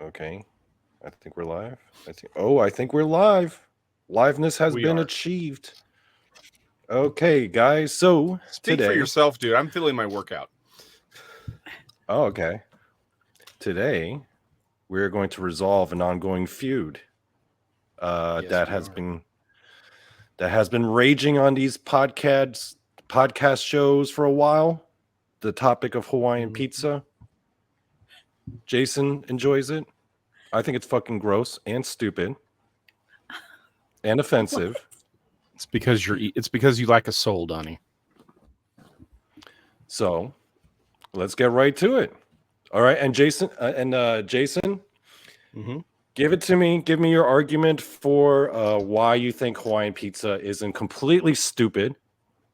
Okay. I think we're live. I think we're live. Liveness has We been are. achieved. Okay, guys. So Speak for today, yourself, dude. I'm feeling my workout. okay. Today, we're going to resolve an ongoing feud Yes, that we has are. been raging on these podcast shows for a while. The topic of Hawaiian Mhm. pizza. Jason enjoys it. I think it's fucking gross and stupid and offensive. It's because It's because you lack a soul, Donnie. So let's get right to it. All right, and Jason, Mm-hmm. give it to me. Give me your argument for why you think Hawaiian pizza isn't completely stupid.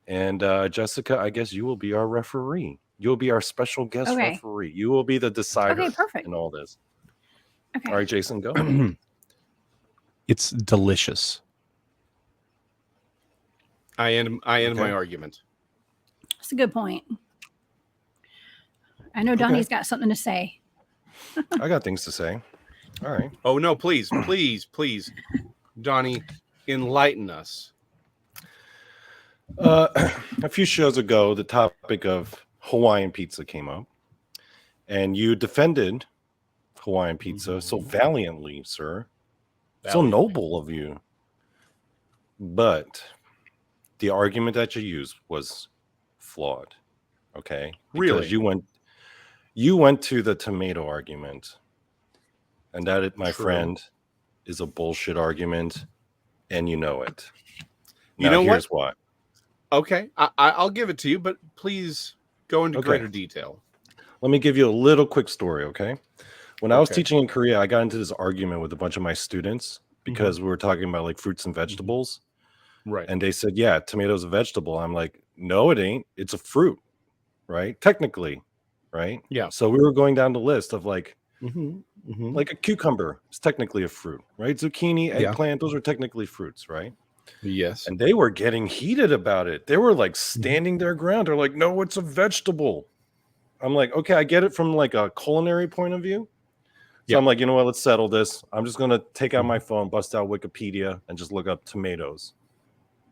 And Jessica, I guess you will be our referee. You'll be our special guest Okay. referee. You will be the decider Okay, perfect. in all this. Okay. All right, Jason, go. It's delicious. I end Okay. my argument. That's a good point. I know Donnie's got something to say. I got things to say. All right. Oh no, please, Donnie, enlighten us. A few shows ago, the topic of Hawaiian pizza came up, and you defended Hawaiian pizza so valiantly, sir. So noble of you. But the argument that you used was flawed. Okay? Because Really? you went to the tomato argument. And that, my True. friend, is a bullshit argument, and you know it. You Now, know here's what? why. Okay, I'll give it to you, but please go into greater detail. Let me give you a little quick story, okay? When I was Okay. teaching in Korea, I got into this argument with a bunch of my students because we were talking about like fruits and vegetables. Right. And they said, yeah, tomato's a vegetable. I'm like, no, it ain't. It's a fruit, right? Technically, right? Yeah. So we were going down the list of like Like a cucumber is technically a fruit, right? Zucchini, Yeah. eggplant, those are technically fruits, right? Yes. And they were getting heated about it. They were like standing their ground. They're like, no, it's a vegetable. I'm like, okay, I get it from like a culinary point of view. So I'm like, you know what? Let's settle this. I'm just going to take out my phone, bust out Wikipedia, and just look up tomatoes.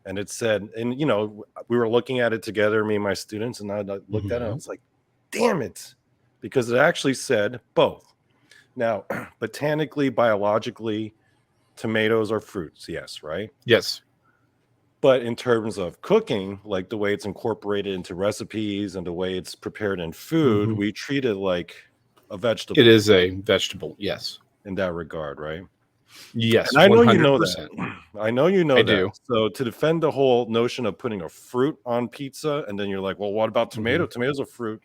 And it said, and you know, we were looking at it together, me and my students, and I looked at it. And I was like, damn it, because it actually said both. Now, botanically, biologically, tomatoes are fruits, yes, right? Yes. But in terms of cooking, like the way it's incorporated into recipes and the way it's prepared in food, we treat it like a vegetable. It is a vegetable. Yes. In that regard, right? Yes. And I know 100%. you know that. I know you know I that. do. So to defend the whole notion of putting a fruit on pizza, and then you're like, well, what about tomato? Tomatoes are fruit.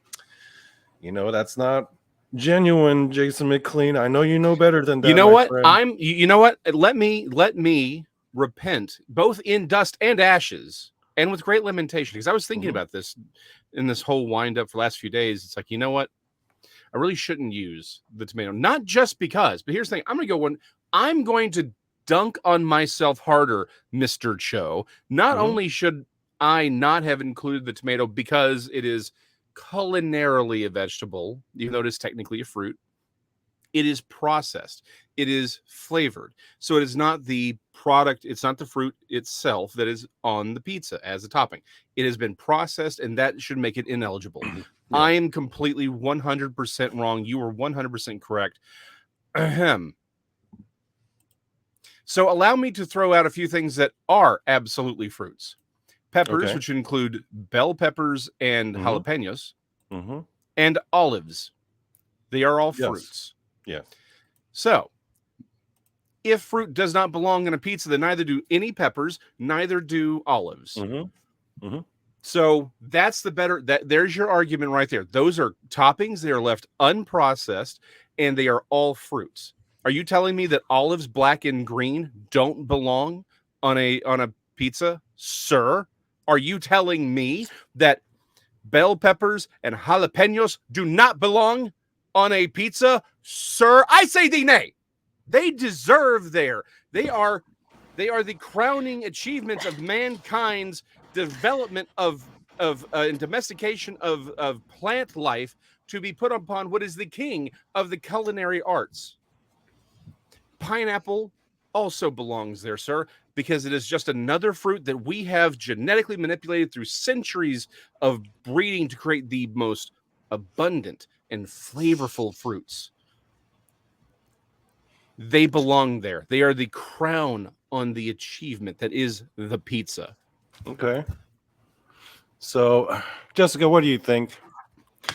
You know, that's not genuine, Jason McLean. I know you know better than that. You know my what? friend. You know what? Let me repent, both in dust and ashes, and with great lamentation, because I was thinking about this in this whole wind up for the last few days. It's like, you know what? I really shouldn't use the tomato, not just because, but here's the thing. I'm going to dunk on myself harder, Mr. Cho. Not only should I not have included the tomato because it is culinarily a vegetable, even though it is technically a fruit, it is processed. It is flavored. So it is not the product, it's not the fruit itself that is on the pizza as a topping. It has been processed, and that should make it ineligible. I am completely 100% wrong. You are 100% correct. Ahem. So allow me to throw out a few things that are absolutely fruits. Peppers, which include bell peppers and jalapenos, and olives. They are all fruits. Yes. So, if fruit does not belong in a pizza, then neither do any peppers, neither do olives. So that's the better. There's your argument right there. Those are toppings. They are left unprocessed, and they are all fruits. Are you telling me that olives, black and green, don't belong on a pizza, sir? Are you telling me that bell peppers and jalapenos do not belong on a pizza, sir? I say thee nay. They deserve there. They are the crowning achievements of mankind's development of and domestication of plant life to be put upon what is the king of the culinary arts. pineapple also belongs there, sir, because it is just another fruit that we have genetically manipulated through centuries of breeding to create the most abundant and flavorful fruits. They belong there. They are the crown on the achievement that is the pizza. Okay. So, Jessica, what do you think?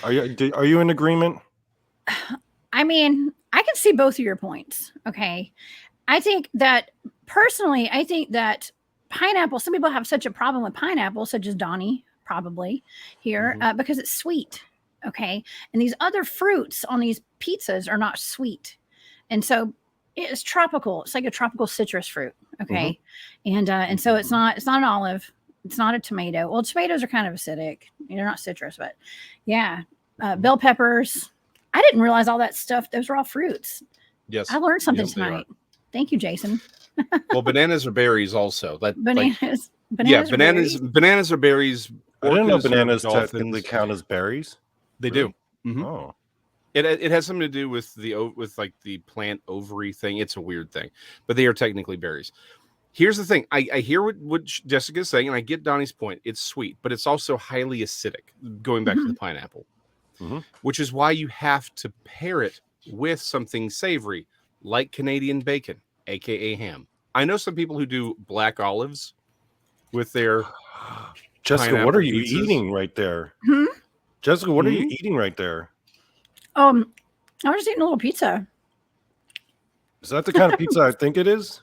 Are you in agreement? I mean, I can see both of your points. Okay. I think that personally, I think that pineapple, some people have such a problem with pineapple, such as Donnie probably here, because it's sweet. Okay. And these other fruits on these pizzas are not sweet. And so it's tropical. It's like a tropical citrus fruit. Okay. And so it's not an olive. It's not a tomato. Well, tomatoes are kind of acidic. They're not citrus, but yeah. Bell peppers. I didn't realize all that stuff. Those were all fruits. Yes. I learned something Yes, tonight. Thank you, Jason. Well, bananas are berries also. Bananas. Bananas are berries. I didn't know Orcas are bananas dolphins. technically count as berries. They Really? do. Mhm. Oh, It has something to do with the plant ovary thing. It's a weird thing, but they are technically berries. Here's the thing. I hear what Jessica's saying, and I get Donnie's point. It's sweet, but it's also highly acidic, going back to the pineapple, which is why you have to pair it with something savory, like Canadian bacon, aka ham. I know some people who do black olives with their Jessica, what are you pizzas. eating right there? Hmm? Jessica, what are you eating right there? I was just eating a little pizza. Is that the kind of pizza I think it is?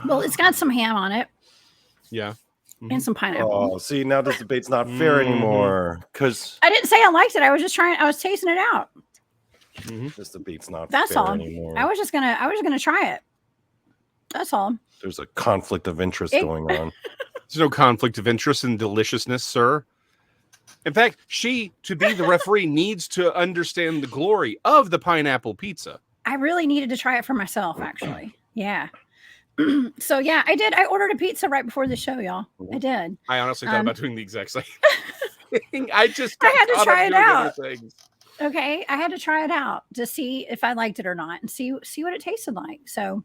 Well, it's got some ham on it Yeah. and some pineapple. Oh, see, now this debate's not fair anymore because I didn't say I liked it. I was tasting it out. this debate's not That's fair all. anymore. I was just gonna try it. That's all. There's a conflict of interest going on. There's no conflict of interest in deliciousness, sir. In fact, she, to be the referee, needs to understand the glory of the pineapple pizza. I really needed to try it for myself, actually. Yeah. So yeah, I did. I ordered a pizza right before the show, y'all. I did. I honestly thought about doing the exact same thing. I had to try it out. Things. Okay, I had to try it out to see if I liked it or not, and see what it tasted like. So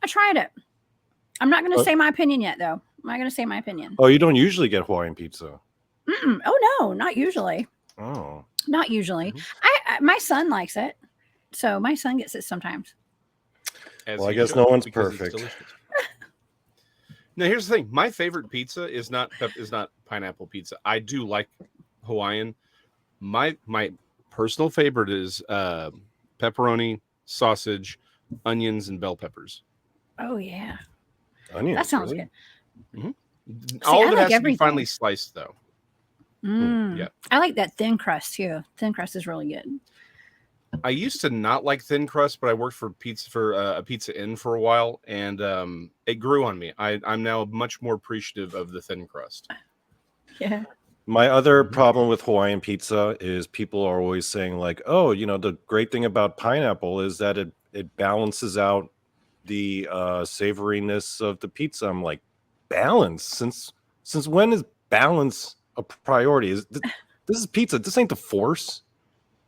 I tried it. I'm not going to say my opinion yet, though. I'm not going to say my opinion. Oh, you don't usually get Hawaiian pizza? Oh no, not usually. Oh, not usually. My son likes it, so my son gets it sometimes. Well, I guess no one's because it's perfect. delicious. Now, here's the thing: my favorite pizza is not pineapple pizza. I do like Hawaiian. My personal favorite is pepperoni, sausage, onions, and bell peppers. Oh yeah, onions. that sounds really? good. All of I it like has to be everything. finely sliced, though. Yeah, I like that thin crust too. Thin crust is really good. I used to not like thin crust, but I worked for a Pizza Inn for a while, and it grew on me. I'm now much more appreciative of the thin crust. Yeah. My other problem with Hawaiian pizza is people are always saying like, oh, the great thing about pineapple is that it balances out the savoriness of the pizza. I'm like, balance? Since when is balance a priority? This is pizza. This ain't the force.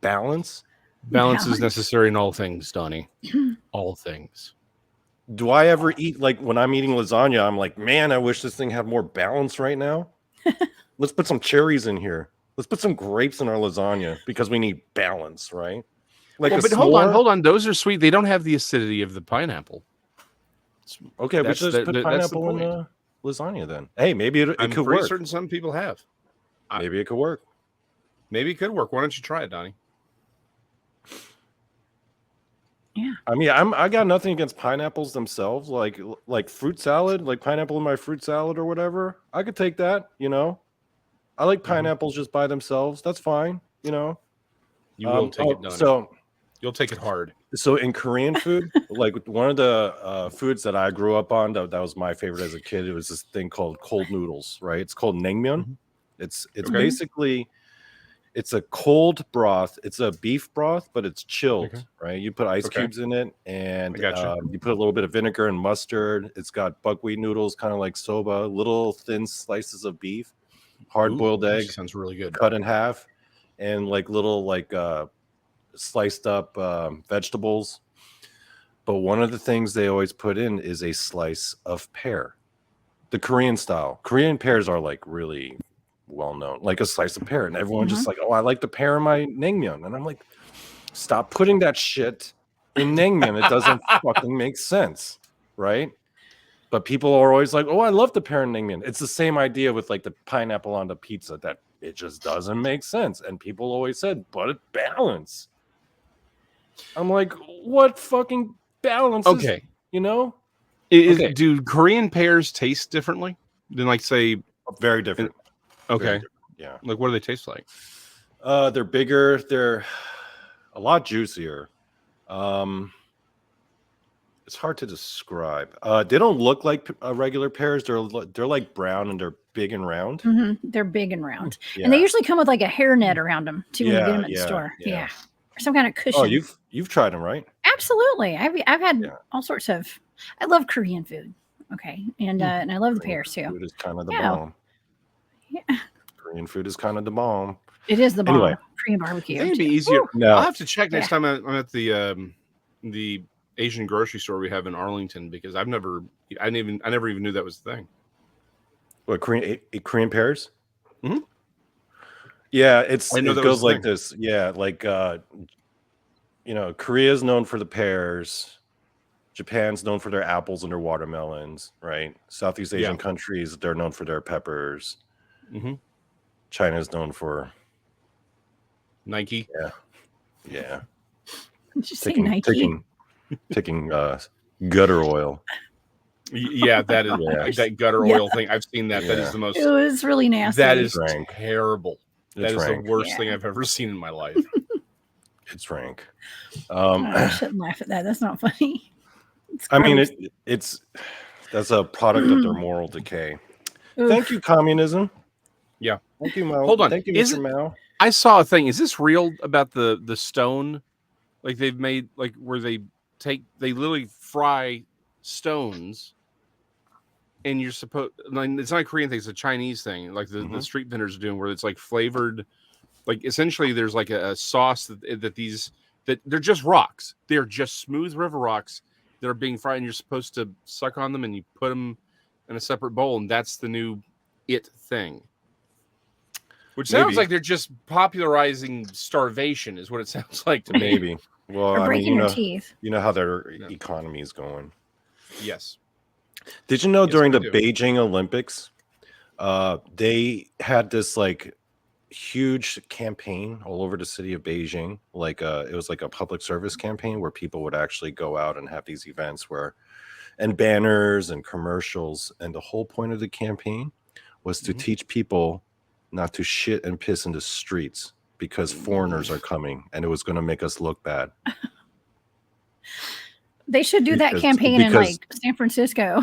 Balance. Balance is necessary in all things, Donnie. All things. Do I ever eat, like when I'm eating lasagna, I'm like, man, I wish this thing had more balance right now. Let's put some cherries in here. Let's put some grapes in our lasagna because we need balance, right? Like, but hold on. Those are sweet. They don't have the acidity of the pineapple. Okay, we should just put pineapple in the lasagna then. Hey, maybe it could work. Certain some people have. Maybe it could work. Maybe it could work. Why don't you try it, Donnie? Yeah. I mean, I got nothing against pineapples themselves, like fruit salad, like pineapple in my fruit salad or whatever. I could take that, I like pineapples just by themselves. That's fine, You will take it, Donnie. So you'll take it hard. So in Korean food, like one of the foods that I grew up on, that was my favorite as a kid. It was this thing called cold noodles, right? It's called naengmyeon. It's basically, it's a cold broth. It's a beef broth, but it's chilled, right? You put ice cubes in it, and you put a little bit of vinegar and mustard. It's got buckwheat noodles, kind of like soba, little thin slices of beef, hard-boiled eggs. Sounds really good. Cut in half, and like little sliced up vegetables. But one of the things they always put in is a slice of pear, the Korean style. Korean pears are like really well known, like a slice of pear, and everyone just like, oh, I like the pear in my naengmyeon, and I'm like, stop putting that shit in naengmyeon. It doesn't fucking make sense, right? But people are always like, oh, I love the pear in naengmyeon. It's the same idea with like the pineapple on the pizza, that it just doesn't make sense, and people always said, but it balance. I'm like, what fucking balance? Okay, you know, do Korean pears taste differently than, like, say, very different? Okay, Very different. Yeah. Like, what do they taste like? They're bigger. They're a lot juicier. It's hard to describe. They don't look like regular pears. They're like brown, and they're big and round. They're big and round, Yeah. and they usually come with like a hairnet around them too when you get them at the store. Yeah. Or some kind of cushion. Oh, you've tried them, right? Absolutely. I've had all sorts of. I love Korean food. Okay, and I love the pears too. Food is kind of the bomb. Yeah. Korean food is kind of the bomb. It is the bomb. Anyway. Korean barbecue. It'd be easier. No. I'll have to check next time I'm at the Asian grocery store we have in Arlington, because I never even knew that was the thing. What, Korean pears? Mm-hmm. Yeah, it goes like thing. this. Yeah, like Korea's known for the pears. Japan's known for their apples and their watermelons, right? Southeast Asian countries, they're known for their peppers. Mm-hmm. China's known for Nike. Yeah. Did you say Nike? Taking gutter oil. Yeah, that is that gutter oil thing. I've seen that. That is the most. It was really nasty. That is rank. Terrible. That is rank. the worst thing I've ever seen in my life. It's rank. I shouldn't laugh at that. That's not funny. I mean, that's a product of their moral decay. Oof. Thank you, communism. Yeah. Thank you, Mao. Hold on. Thank you, Mr. Mao. I saw a thing. Is this real about the stone? Like, they've made, like, where they literally fry stones, and you're supposed, like, it's not a Korean thing, it's a Chinese thing. Like the street vendors are doing, where it's like flavored, like, essentially there's like a sauce that they're just rocks. They're just smooth river rocks that are being fried, and you're supposed to suck on them, and you put them in a separate bowl, and that's the new thing. Which sounds like they're just popularizing starvation, is what it sounds like to me. Maybe. Well, or breaking your teeth. You know how their economy is going. Yes. Did you know during the Beijing Olympics, they had this like huge campaign all over the city of Beijing? Like it was like a public service campaign where people would actually go out and have these events and banners and commercials. And the whole point of the campaign was to teach people not to shit and piss in the streets, because foreigners are coming, and it was going to make us look bad. They should do that campaign in like San Francisco.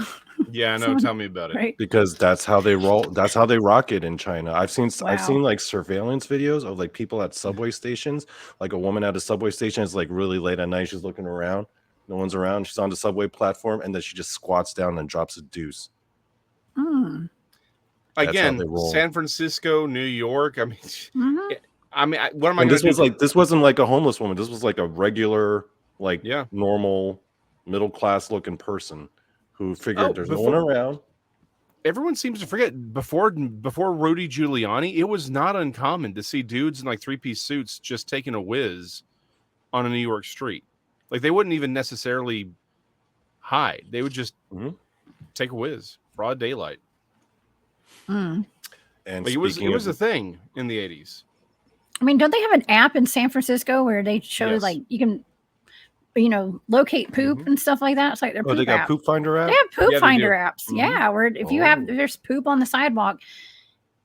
Yeah, I know. Tell me about it. Right? Because that's how they roll. That's how they rock it in China. I've seen like surveillance videos of like people at subway stations. Like a woman at a subway station is like really late at night. She's looking around. No one's around. She's on the subway platform, and then she just squats down and drops a deuce. Again, San Francisco, New York. I mean, what am I? This wasn't like a homeless woman. This was like a regular, like normal, middle class looking person who figured there's no one around. Everyone seems to forget before Rudy Giuliani, it was not uncommon to see dudes in like 3-piece suits just taking a whiz on a New York street. Like, they wouldn't even necessarily hide; they would just take a whiz, broad daylight. And it was a thing in the 80s. I mean, don't they have an app in San Francisco where they show like you can, locate poop and stuff like that? It's like their poop they got Poop Finder app. They have Poop Finder apps. Yeah, where if there's poop on the sidewalk,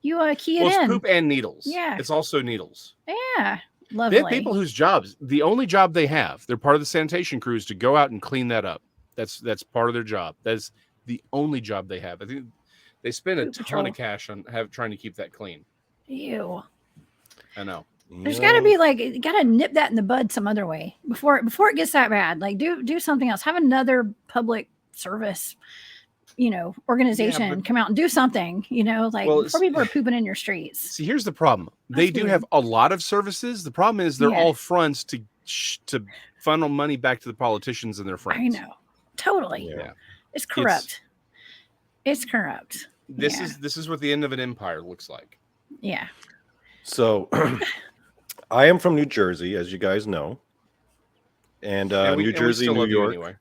you key it in. It's poop and needles. Yeah, it's also needles. Yeah, lovely. They have people whose jobs, the only job they have, they're part of the sanitation crews, to go out and clean that up. That's part of their job. That's the only job they have. I think they spend a ton of cash on trying to keep that clean. Ew. I know. There's got to be like, you got to nip that in the bud some other way before it gets that bad. Like do something else. Have another public service, organization come out and do something. Before people are pooping in your streets. See, here's the problem. They do have a lot of services. The problem is they're all fronts to to funnel money back to the politicians and their friends. I know. Totally. Yeah. It's corrupt. It's corrupt. This is what the end of an empire looks like. Yeah. So I am from New Jersey, as you guys know. And New Jersey, New York. Anyway.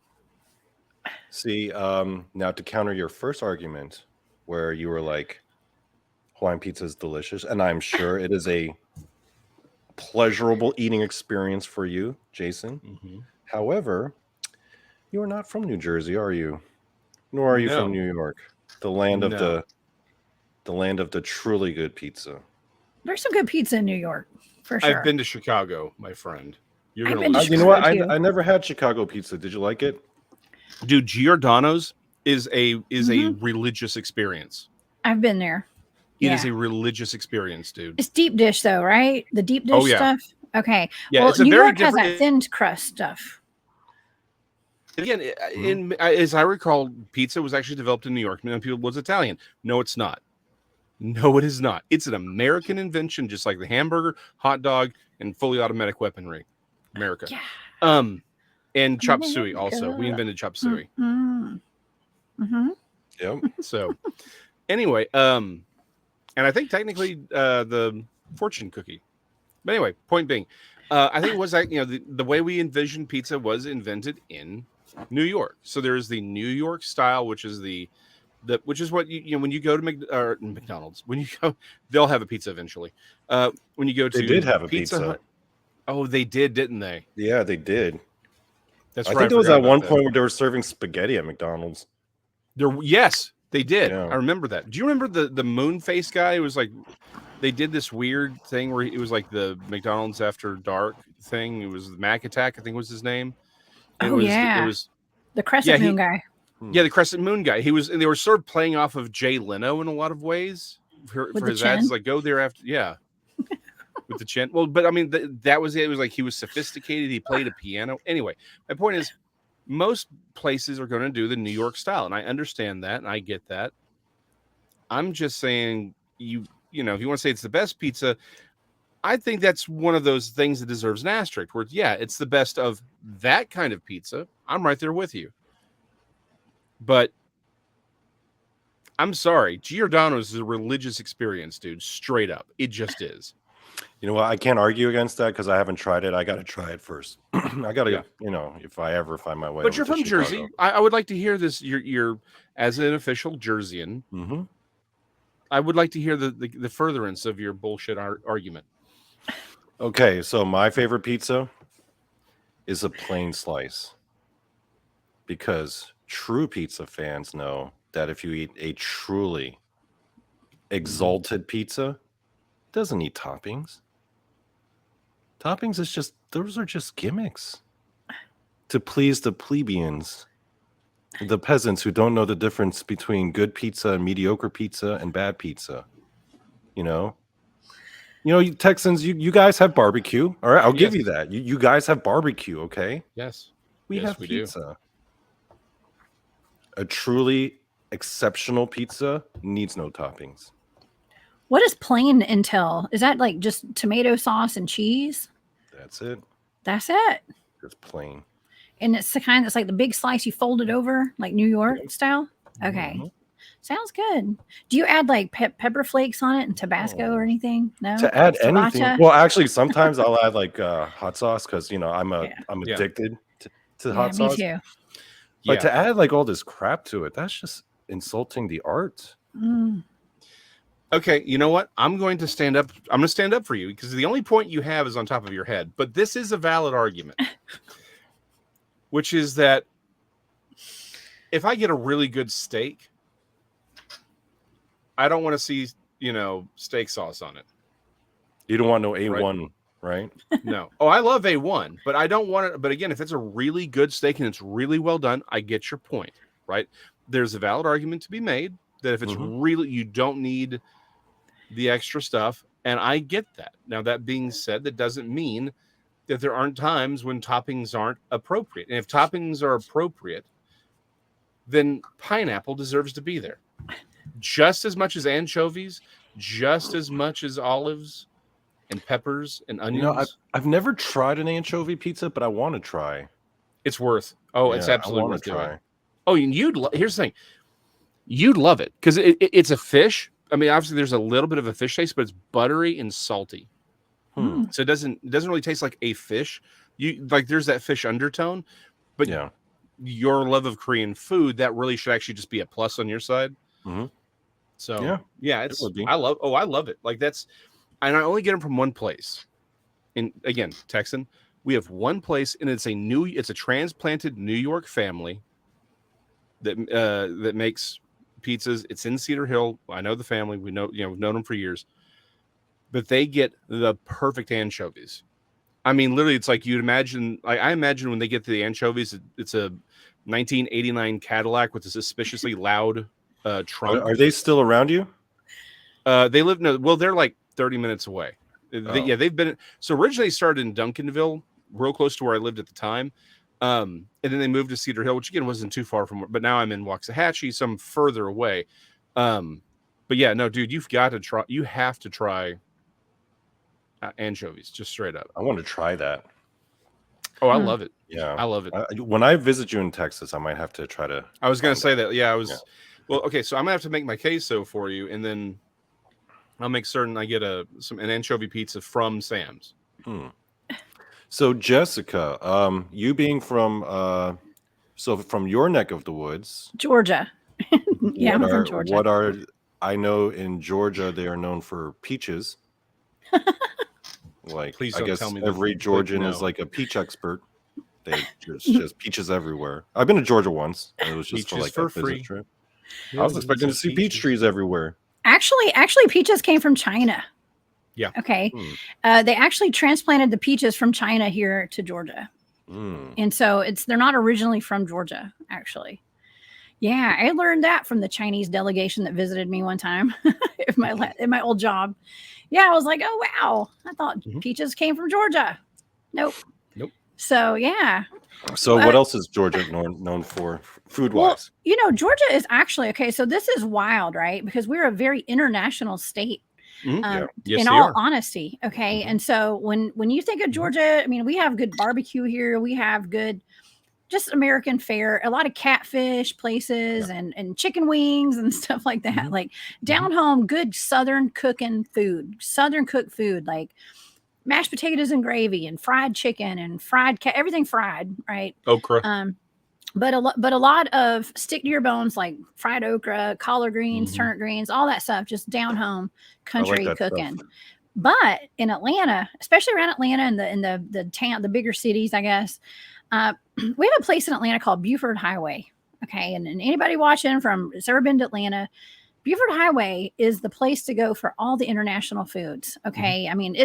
See, now to counter your first argument, where you were like, Hawaiian pizza is delicious, and I'm sure it is a pleasurable eating experience for you, Jason. Mm-hmm. However, you are not from New Jersey, are you? Nor are you from New York, the land of the truly good pizza. There's some good pizza in New York, for sure. I've been to Chicago, my friend. You know what? I never had Chicago pizza. Did you like it? Dude, Giordano's is a religious experience. I've been there. It is a religious experience, dude. It's deep dish, though, right? The deep dish stuff. Okay. Yeah, well, it's a New very York different. Has that thin crust stuff. Again, as I recall, pizza was actually developed in New York. Many people was Italian. No, it's not. No, it is not. It's an American invention, just like the hamburger, hot dog, and fully automatic weaponry. America. Yeah. And chop suey also. We invented chop suey. Mm-hmm. Yep. So, anyway, and I think technically the fortune cookie. But anyway, point being, I think it was like, the way we envisioned pizza was invented in New York. So there's the New York style, which is which is what when you go to McDonald's, when you go, they'll have a pizza eventually. When you go to, they did have a pizza. Hut, oh, they did, didn't they? Yeah, they did. That's I right. think there was at one point where they were serving spaghetti at McDonald's. Yes, they did. Yeah. I remember that. Do you remember the moon face guy? It was like they did this weird thing where it was like the McDonald's After Dark thing. It was Mac Attack, I think was his name. It was the Crescent Moon guy. Yeah, the Crescent Moon guy. And they were sort of playing off of Jay Leno in a lot of ways for his ads. Like, go there after, with the chin. Well, but I mean, that was it. It was like he was sophisticated. He played a piano. Anyway, my point is, most places are going to do the New York style, and I understand that, and I get that. I'm just saying, if you want to say it's the best pizza, I think that's one of those things that deserves an asterisk. Where it's the best of that kind of pizza. I'm right there with you. But I'm sorry, Giordano's is a religious experience, dude. Straight up, it just is. You know what? I can't argue against that because I haven't tried it. I got to try it first. I got to, if I ever find my way. But you're from Jersey. I would like to hear this. You're as an official Jerseyan. Mm-hmm. I would like to hear the furtherance of your bullshit argument. Okay, so my favorite pizza is a plain slice because true pizza fans know that if you eat a truly exalted pizza, it doesn't need toppings. Toppings those are just gimmicks to please the plebeians, the peasants who don't know the difference between good pizza and mediocre pizza and bad pizza. You Texans, you guys have barbecue. All right, I'll give you that. You guys have barbecue, okay? Yes. We have pizza. A truly exceptional pizza needs no toppings. What does plain entail? Is that like just tomato sauce and cheese? That's it. That's it. It's plain. And it's the kind that's like the big slice you fold it over, like New York style? Okay. Mm-hmm. Sounds good. Do you add like pepper flakes on it and Tabasco or anything? No. To add anything? Well, actually, sometimes I'll add like hot sauce because I'm addicted to hot sauce. Me too. But to add like all this crap to it, that's just insulting the art. Mm. Okay, you know what? I'm going to stand up. I'm going to stand up for you because the only point you have is on top of your head. But this is a valid argument, which is that if I get a really good steak, I don't want to see, steak sauce on it. You don't want no A1, right? No. Oh, I love A1, but I don't want it. But again, if it's a really good steak and it's really well done, I get your point, right? There's a valid argument to be made that if it's really, you don't need the extra stuff. And I get that. Now, that being said, that doesn't mean that there aren't times when toppings aren't appropriate. And if toppings are appropriate, then pineapple deserves to be there. Just as much as anchovies, just as much as olives and peppers and You onions. know, I've never tried an anchovy pizza, but I want to try. It's worth. Oh, it's Yeah, I absolutely wanna worth doing. try. Oh, and here's the thing. You'd love it because it's a fish. I mean, obviously there's a little bit of a fish taste, but it's buttery and salty. So it doesn't really taste like a fish. You like there's that fish undertone, but Yeah. your love of Korean food, that really should actually just be a plus on your side. Mhm. So Yeah, it would be. I love it. Like that's, and I only get them from one place. And again, Texan, we have one place, and it's a transplanted New York family that makes pizzas. It's in Cedar Hill. I know the family. We know, we've known them for years. But they get the perfect anchovies. I mean, literally, it's like you'd imagine. I imagine when they get to the anchovies, it's a 1989 Cadillac with a suspiciously loud trunk. Are they still around you? They live they're like 30 minutes away. Oh. They've been so originally started in Duncanville, real close to where I lived at the time. And then they moved to Cedar Hill, which again wasn't too far from, but now I'm in Waxahachie, some further away. But yeah, no, dude, you have to try anchovies, just straight up. I want to try that. Oh, I love it. Yeah, I love it. When I visit you in Texas, I might have to try to. I was going to say that. Yeah, Yeah. Well, okay, so I'm gonna have to make my queso for you, and then I'll make certain I get an anchovy pizza from Sam's. So Jessica, you being from from your neck of the woods, Georgia. Yeah, I'm from Georgia. I know in Georgia they are known for peaches. Like, Please I don't guess tell me every Georgian is like a peach expert. There's just peaches everywhere. I've been to Georgia once. And it was just Peaches for for a free. business trip. I was expecting to see peach trees everywhere. Actually, peaches came from China. Yeah. Okay. They actually transplanted the peaches from China here to Georgia. And so they're not originally from Georgia, actually. Yeah, I learned that from the Chinese delegation that visited me one time in my old job. Yeah, I was like, oh wow, I thought peaches came from Georgia. Nope. So yeah. So what else is Georgia known for food-wise? Well, Georgia is actually okay. So this is wild, right? Because we're a very international state. Yes, in all honesty, okay. And so when you think of Georgia, I mean, we have good barbecue here. We have good, just American fare. A lot of catfish places and chicken wings and stuff like that. Like down home, good Southern cooking food, Southern cooked food, like mashed potatoes and gravy and fried chicken and fried everything fried, right? Okra. But a lot of stick to your bones, like fried okra, collard greens, turnip greens, all that stuff, just down home country cooking. Stuff. But in Atlanta, especially around Atlanta and the town, the bigger cities, I guess, we have a place in Atlanta called Buford Highway. Okay, and anybody watching that's ever been to Atlanta, Buford Highway is the place to go for all the international foods. Okay, I mean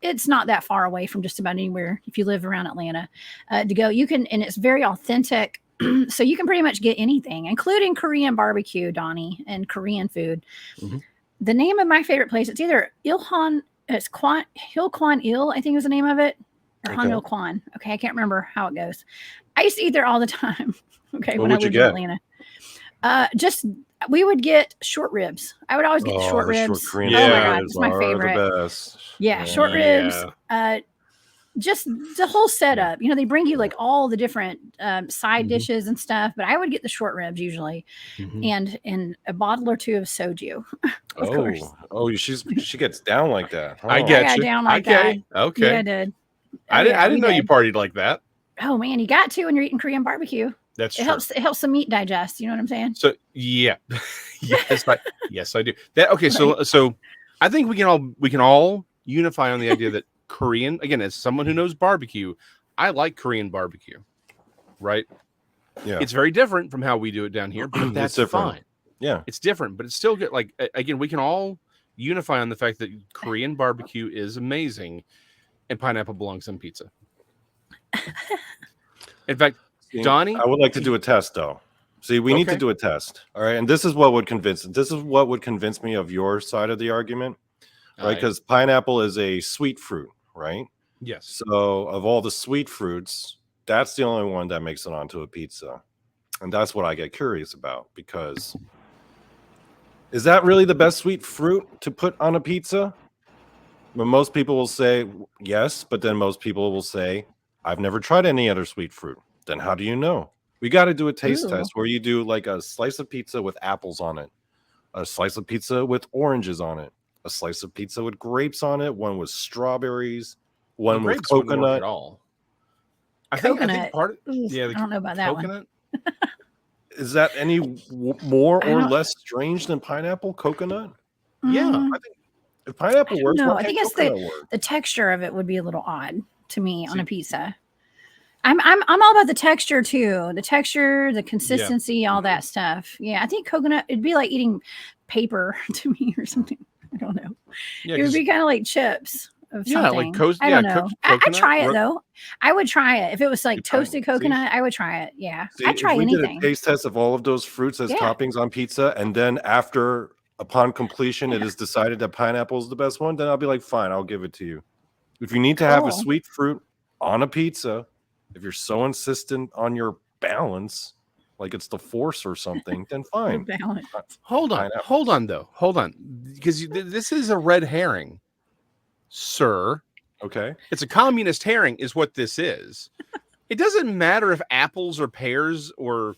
it's not that far away from just about anywhere if you live around Atlanta to go. You can, and it's very authentic. So you can pretty much get anything, including Korean barbecue, Donnie, and Korean food. The name of my favorite place, it's either Hil Kwan Il, I think was the name of it, or Han Il Kwan. Okay, I can't remember how it goes. I used to eat there all the time. Okay, when I lived in Atlanta. We would get short ribs. I would always get the short ribs. Short Korean oh my god, it's my favorite. The best. Yeah, short ribs. Just the whole setup. They bring you like all the different side dishes and stuff, but I would get the short ribs usually, and a bottle or two of soju. Of course. Oh, she gets down like that. Huh? I get you. Down like that. Okay. Yeah, I did. I didn't know you partied like that. Oh man, you got to when you're eating Korean barbecue. That's true. It helps the meat digest. You know what I'm saying? So yeah, yes, I do. So I think we can all unify on the idea that Korean, again, as someone who knows barbecue, I like Korean barbecue, right? Yeah, it's very different from how we do it down here, but that's fine. Yeah, it's different, but it's still good. Like again, we can all unify on the fact that Korean barbecue is amazing, and pineapple belongs on pizza. In fact, Donnie, I would like to do a test though. See, we need to do a test. All right. And this is what would convince me of your side of the argument. Right. Because pineapple is a sweet fruit, right? Yes. So of all the sweet fruits, that's the only one that makes it onto a pizza. And that's what I get curious about, because is that really the best sweet fruit to put on a pizza? But most people will say yes, but then most people will say, I've never tried any other sweet fruit. Then how do you know? We got to do a taste Ooh. test where you do like a slice of pizza with apples on it, a slice of pizza with oranges on it, a slice of pizza with grapes on it, one with strawberries, one with grapes wouldn't work coconut. at all. I Coconut. think part of, Oof, yeah, I don't know about that one. coconut. Is that any more I or don't- less strange than pineapple? Coconut? Yeah, Mm, I think If pineapple works, no, why I can't think it's coconut work? the texture of it would be a little odd to me on See- a pizza. I'm all about the texture too. The texture, the consistency, all that stuff. Yeah, I think coconut, it'd be like eating paper to me or something. I don't know. yeah, It would 'cause- be kind of like chips of Yeah, something. like I don't know. cooked I'd coconut, try it though. I would try it if it was like You'd try it. toasted See? coconut. I would try it. Yeah, See, I'd try if we anything. did a taste test of all of those fruits as Yeah. toppings on pizza, and then upon completion, it is decided that pineapple is the best one, then I'll be like, fine, I'll give it to you. If you need to have a Cool. sweet fruit on a pizza, if you're so insistent on your balance, like it's the force or something, then fine. Balance. hold on, pineapple. hold on, because this is a red herring, sir. Okay. It's a communist herring, is what this is. It doesn't matter if apples or pears or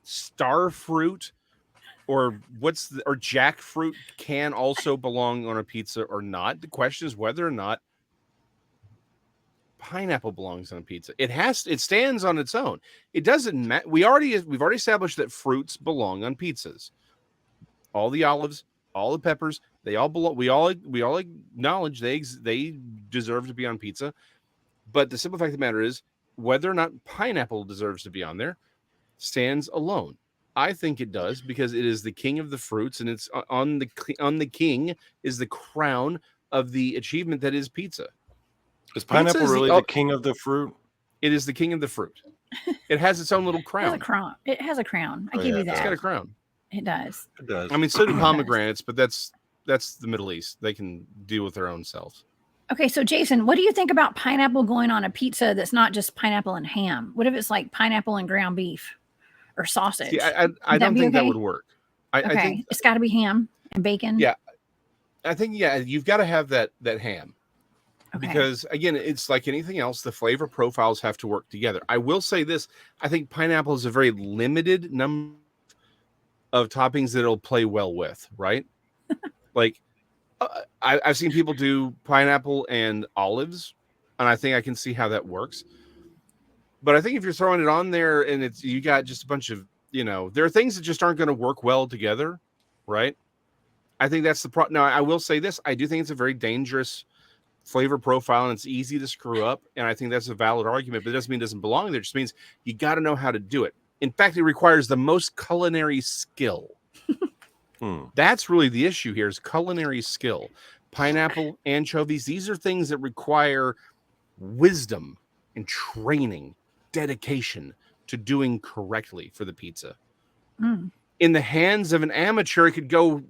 star fruit or or jackfruit can also belong on a pizza or not. The question is whether or not pineapple belongs on a pizza. It stands on its own. It doesn't matter. We've already established that fruits belong on pizzas. All the olives, all the peppers, they all belong. We all acknowledge they deserve to be on pizza. But the simple fact of the matter is whether or not pineapple deserves to be on there stands alone. I think it does because it is the king of the fruits, and it's on the king is the crown of the achievement that is pizza. Is pineapple is the- really the king of the fruit? It is the king of the fruit. It has its own little It has crown. a crown. It has a crown. I Oh, give yeah, you it's It's that. got a crown. It does. It does. I mean, so do pomegranates, but that's the Middle East. They can deal with their own selves. Okay, so Jason, what do you think about pineapple going on a pizza that's not just pineapple and ham? What if it's like pineapple and ground beef or sausage? See, I Would don't that be think that okay? would work. I Okay, think it's got to be ham and bacon. Yeah. You've got to have that ham. Okay. Because again, it's like anything else, the flavor profiles have to work together. I will say this: I think pineapple is a very limited number of toppings that it'll play well with, right? Like, I've seen people do pineapple and olives, and I think I can see how that works. But I think if you're throwing it on there and you got just a bunch of, there are things that just aren't going to work well together, right? I think that's the problem. Now, I will say this: I do think it's a very dangerous flavor profile and it's easy to screw up, and I think that's a valid argument, but it doesn't mean it doesn't belong there. It just means you got to know how to do it. In fact, it requires the most culinary skill. That's really the issue here, is culinary skill. Pineapple, anchovies, these are things that require wisdom and training, dedication to doing correctly for the pizza. In the hands of an amateur, it could go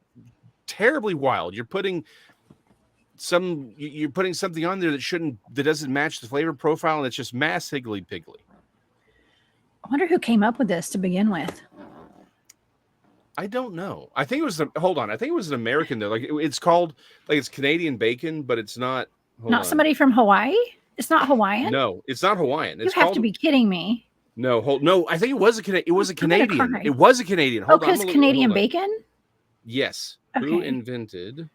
terribly wild. You're putting something on there that doesn't match the flavor profile, and it's just mass higgledy-piggledy. I wonder who came up with this to begin with. I don't know. I think it was I think it was an American though. Like it's called, like, it's Canadian bacon, but it's not. Not somebody from Hawaii? It's not Hawaiian? No, it's not Hawaiian. It's You have called, to be kidding me. No, I think it was a Canadian. It was a I'm gonna Canadian. cry. It was a Canadian. Oh, Hold on, because I'm gonna- Canadian hold on. bacon? Yes. Who Okay. invented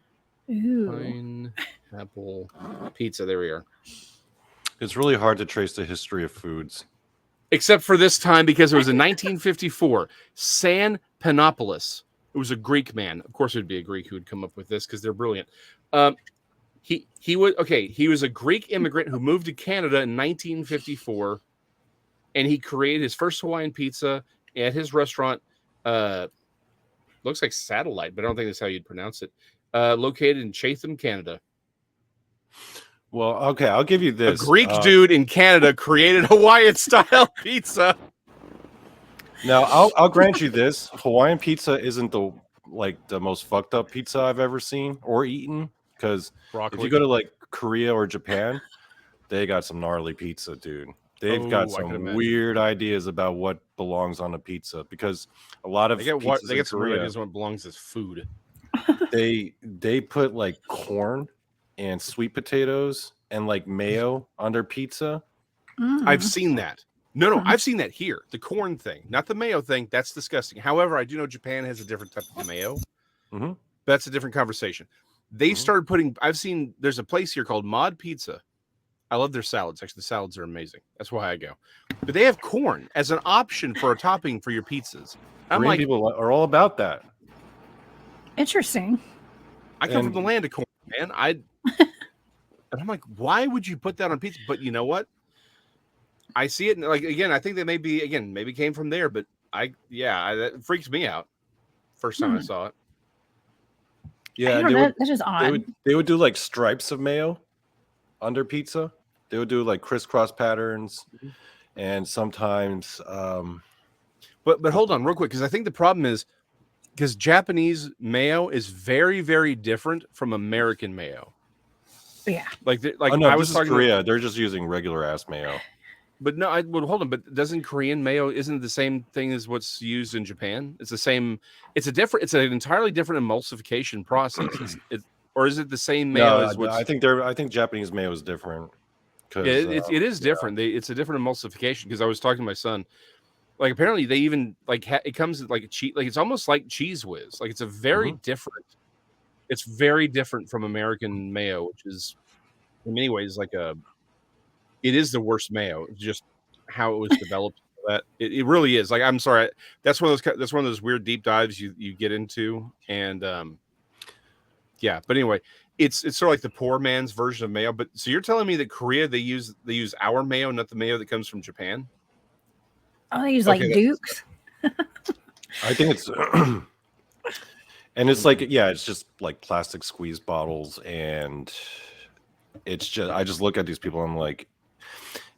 Ooh. pineapple pizza? There we are. It's really hard to trace the history of foods. Except for this time, because it was in 1954. San Panopoulos. It was a Greek man. Of course, it would be a Greek who would come up with this because they're brilliant. He was a Greek immigrant who moved to Canada in 1954, and he created his first Hawaiian pizza at his restaurant. Looks like Satellite, but I don't think that's how you'd pronounce it. Located in Chatham, Canada. Well, okay, I'll give you this. A Greek dude in Canada created Hawaiian style pizza. Now, I'll grant you this: Hawaiian pizza isn't the most fucked up pizza I've ever seen or eaten. Because if you go to like Korea or Japan, they got some gnarly pizza, dude. They've got some weird ideas about what belongs on a pizza. Because a lot of they get some weird Korea, ideas on what belongs as food. they put like corn and sweet potatoes and like mayo on their pizza. I've seen that. No, I've seen that here. The corn thing, not the mayo thing. That's disgusting. However, I do know Japan has a different type of mayo. Mm-hmm. That's a different conversation. They started putting. I've seen. There's a place here called Mod Pizza. I love their salads. Actually, the salads are amazing. That's why I go. But they have corn as an option for a topping for your pizzas. I'm Korean like, people are all about that. Interesting. I come from the land of corn, man. And I'm like, why would you put that on pizza? But you know what? I see it. Like again, I think they maybe came from there. But that freaks me out. First time I saw it. Yeah, that is odd. They would do like stripes of mayo under pizza. They would do like crisscross patterns, and sometimes. But hold on, real quick, because I think the problem is because Japanese mayo is very, very different from American mayo. Yeah, I was talking Korea. They're just using regular ass mayo. But no, hold on. But doesn't Korean mayo isn't the same thing as what's used in Japan? It's the same. It's an entirely different emulsification process. Or is it the same mayo as what's? I think Japanese mayo is different. It is different. It's a different emulsification. Because I was talking to my son. Like apparently they even like it comes like a cheese. Like it's almost like Cheese Whiz. Like it's a very different. It's very different from American mayo, which is in many ways like it is the worst mayo. It's just how it was developed. That it really is. Like I'm sorry, that's one of those weird deep dives you get into, and yeah. But anyway, it's sort of like the poor man's version of mayo. But so you're telling me that Korea they use our mayo, not the mayo that comes from Japan? Oh, they use like Dukes. I think it's. And it's like, it's just like plastic squeeze bottles, and it's just I just look at these people. I'm like.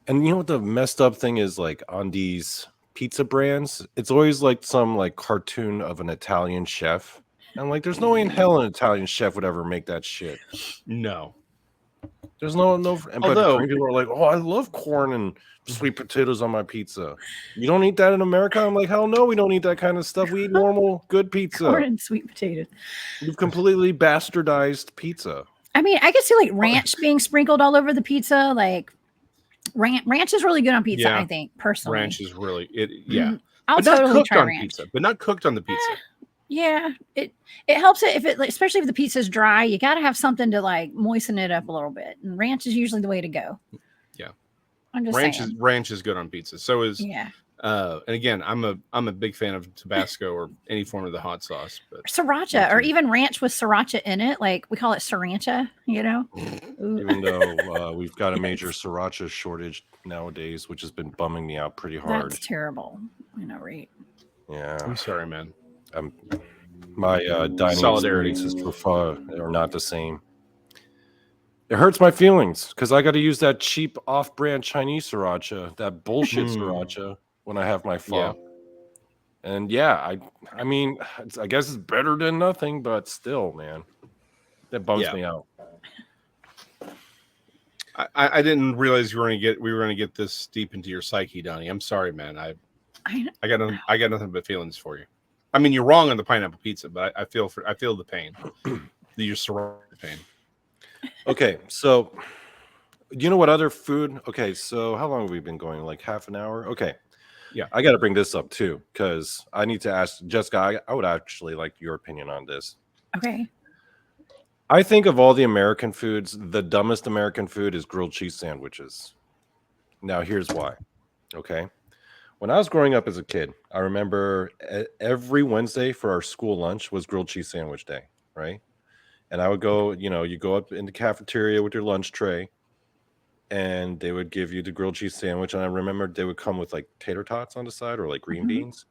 And you know what the messed up thing is, like on these pizza brands, it's always like some like cartoon of an Italian chef. And like, there's no way in hell an Italian chef would ever make that shit. No. There's no. But Korean people are like, oh, I love corn and sweet potatoes on my pizza. You don't eat that in America? I'm like, hell no, we don't eat that kind of stuff. We eat normal, good pizza. Corn and sweet potatoes. You've completely bastardized pizza. I mean, I could see like ranch being sprinkled all over the pizza, like. Ranch is really good on pizza, I think, personally. Ranch is really I'll but totally not cooked try on ranch. pizza, but not cooked on the pizza. Yeah, it helps it especially if the pizza's dry. You got to have something to like moisten it up a little bit, and ranch is usually the way to go. Yeah, I'm just saying. Ranch is good on pizza. So is and again, I'm a big fan of Tabasco or any form of the hot sauce, but sriracha or even ranch with sriracha in it, like we call it sriracha, you know. Even though we've got a major sriracha shortage nowadays, which has been bumming me out pretty hard. That's terrible. I know, right? Yeah, I'm sorry, man. My dining experiences are not the same. It hurts my feelings because I got to use that cheap off-brand Chinese sriracha, that bullshit sriracha, when I have my pho. Yeah. And I mean, I guess it's better than nothing, but still, man, that bums me out. I didn't realize we were going to get this deep into your psyche, Donnie. I'm sorry, man. I got nothing but feelings for you. I mean, you're wrong on the pineapple pizza, but I feel the pain. Your sriracha pain. Okay, so you know what other food? Okay, so how long have we been going? Like half an hour? Okay. Yeah. I got to bring this up too, because I need to ask Jessica, I would actually like your opinion on this. Okay. I think of all the American foods, the dumbest American food is grilled cheese sandwiches. Now, here's why. Okay. When I was growing up as a kid, I remember every Wednesday for our school lunch was grilled cheese sandwich day, right? And I would go, you go up in the cafeteria with your lunch tray, and they would give you the grilled cheese sandwich. And I remember they would come with like tater tots on the side or like green beans.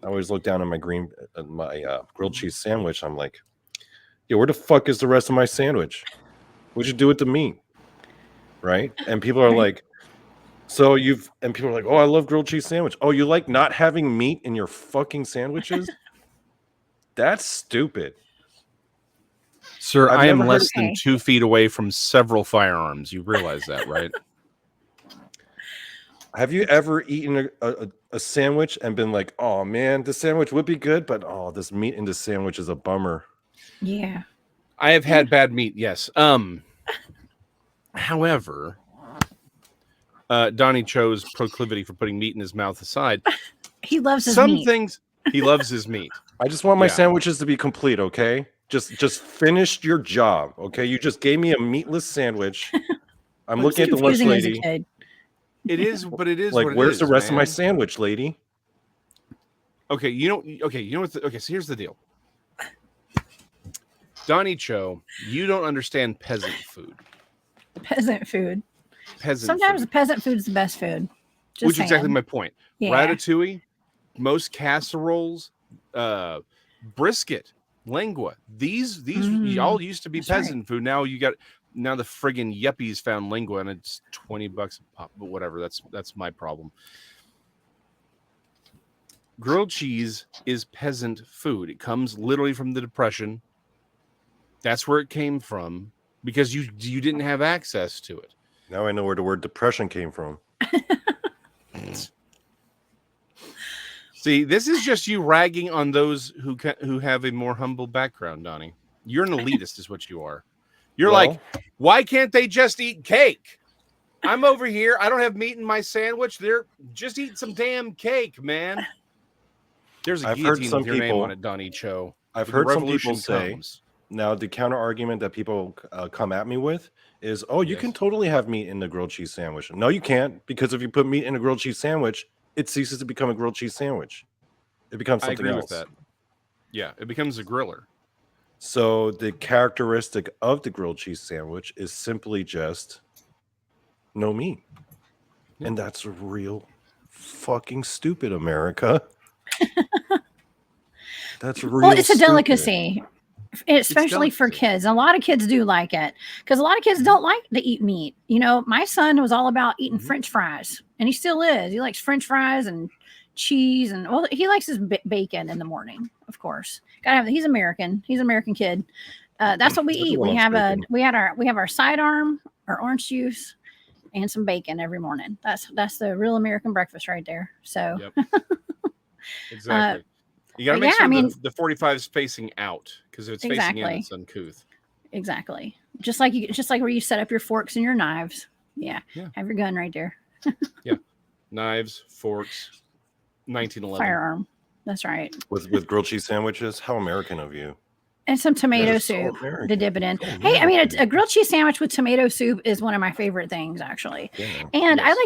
I always look down at my grilled cheese sandwich. I'm like, yeah, where the fuck is the rest of my sandwich? What'd you do with the meat? Right? And people are like, people are like, oh, I love grilled cheese sandwich. Oh, you like not having meat in your fucking sandwiches? That's stupid. Sir, I am less than 2 feet away from several firearms. You realize that, right? Have you ever eaten a sandwich and been like, oh man, the sandwich would be good, but this meat in the sandwich is a bummer? Yeah. I have had bad meat, yes. However, Donny Cho's proclivity for putting meat in his mouth aside, He loves his some meat. things he loves his meat. I just want my Yeah. sandwiches to be complete, okay? Just finish your job, okay? You just gave me a meatless sandwich. I'm But looking at the lunch Confusing as a lady. kid. It is, but it is Like, what it where's is, the rest of my man. sandwich, lady? Okay, you know what? Okay, so here's the deal. Donny Cho, you don't understand peasant food. Peasant food. Peasant Sometimes food, peasant food is the best food. Just which is exactly saying. my point. Yeah. Ratatouille, most casseroles, brisket, lengua. These all used to be that's right. peasant food. Now the friggin' yuppies found lengua and it's $20 a pop. But whatever, that's my problem. Grilled cheese is peasant food. It comes literally from the Depression. That's where it came from because you didn't have access to it. Now I know where the word depression came from. See, this is just you ragging on those who have a more humble background, Donnie. You're an elitist, is what you are. You're like, why can't they just eat cake? I'm over here. I don't have meat in my sandwich. They're just eat some damn cake, man. There's a I've heard guillotine some with your name people- on it, Donnie Cho. I've When the heard some revolution people say, comes. now the counter argument that people come at me with is, oh, you Yes. can totally have meat in the grilled cheese sandwich. No, you can't, because if you put meat in a grilled cheese sandwich, it ceases to become a grilled cheese sandwich. It becomes I something agree else. with that. Yeah, it becomes a griller. So the characteristic of the grilled cheese sandwich is simply just no meat. Yeah. And that's real fucking stupid, America. That's real Well, it's a stupid. delicacy, especially for delicacy. kids. A lot of kids do like it because a lot of kids don't like to eat meat. You know, my son was all about eating French fries, and he still is. He likes French fries and cheese, and well, he likes his bacon in the morning, of course. Gotta have. He's American. He's an American kid. That's what we eat. We Everyone have likes bacon. we have our sidearm, our orange juice, and some bacon every morning. That's the real American breakfast right there. So. Yep. Exactly. You got to but make yeah, sure I mean- the 45 is facing out because if it's facing in, Exactly. it's uncouth. Exactly. Just like where you set up your forks and your knives. Yeah. Yeah. Have your gun right there. Knives, forks, 1911. Firearm. That's right. With grilled cheese sandwiches, how American of you. And some tomato That is so soup American. to dip it in. So Hey, I mean, American. a grilled cheese sandwich with tomato soup is one of my favorite things, actually. Yeah. And I Yes.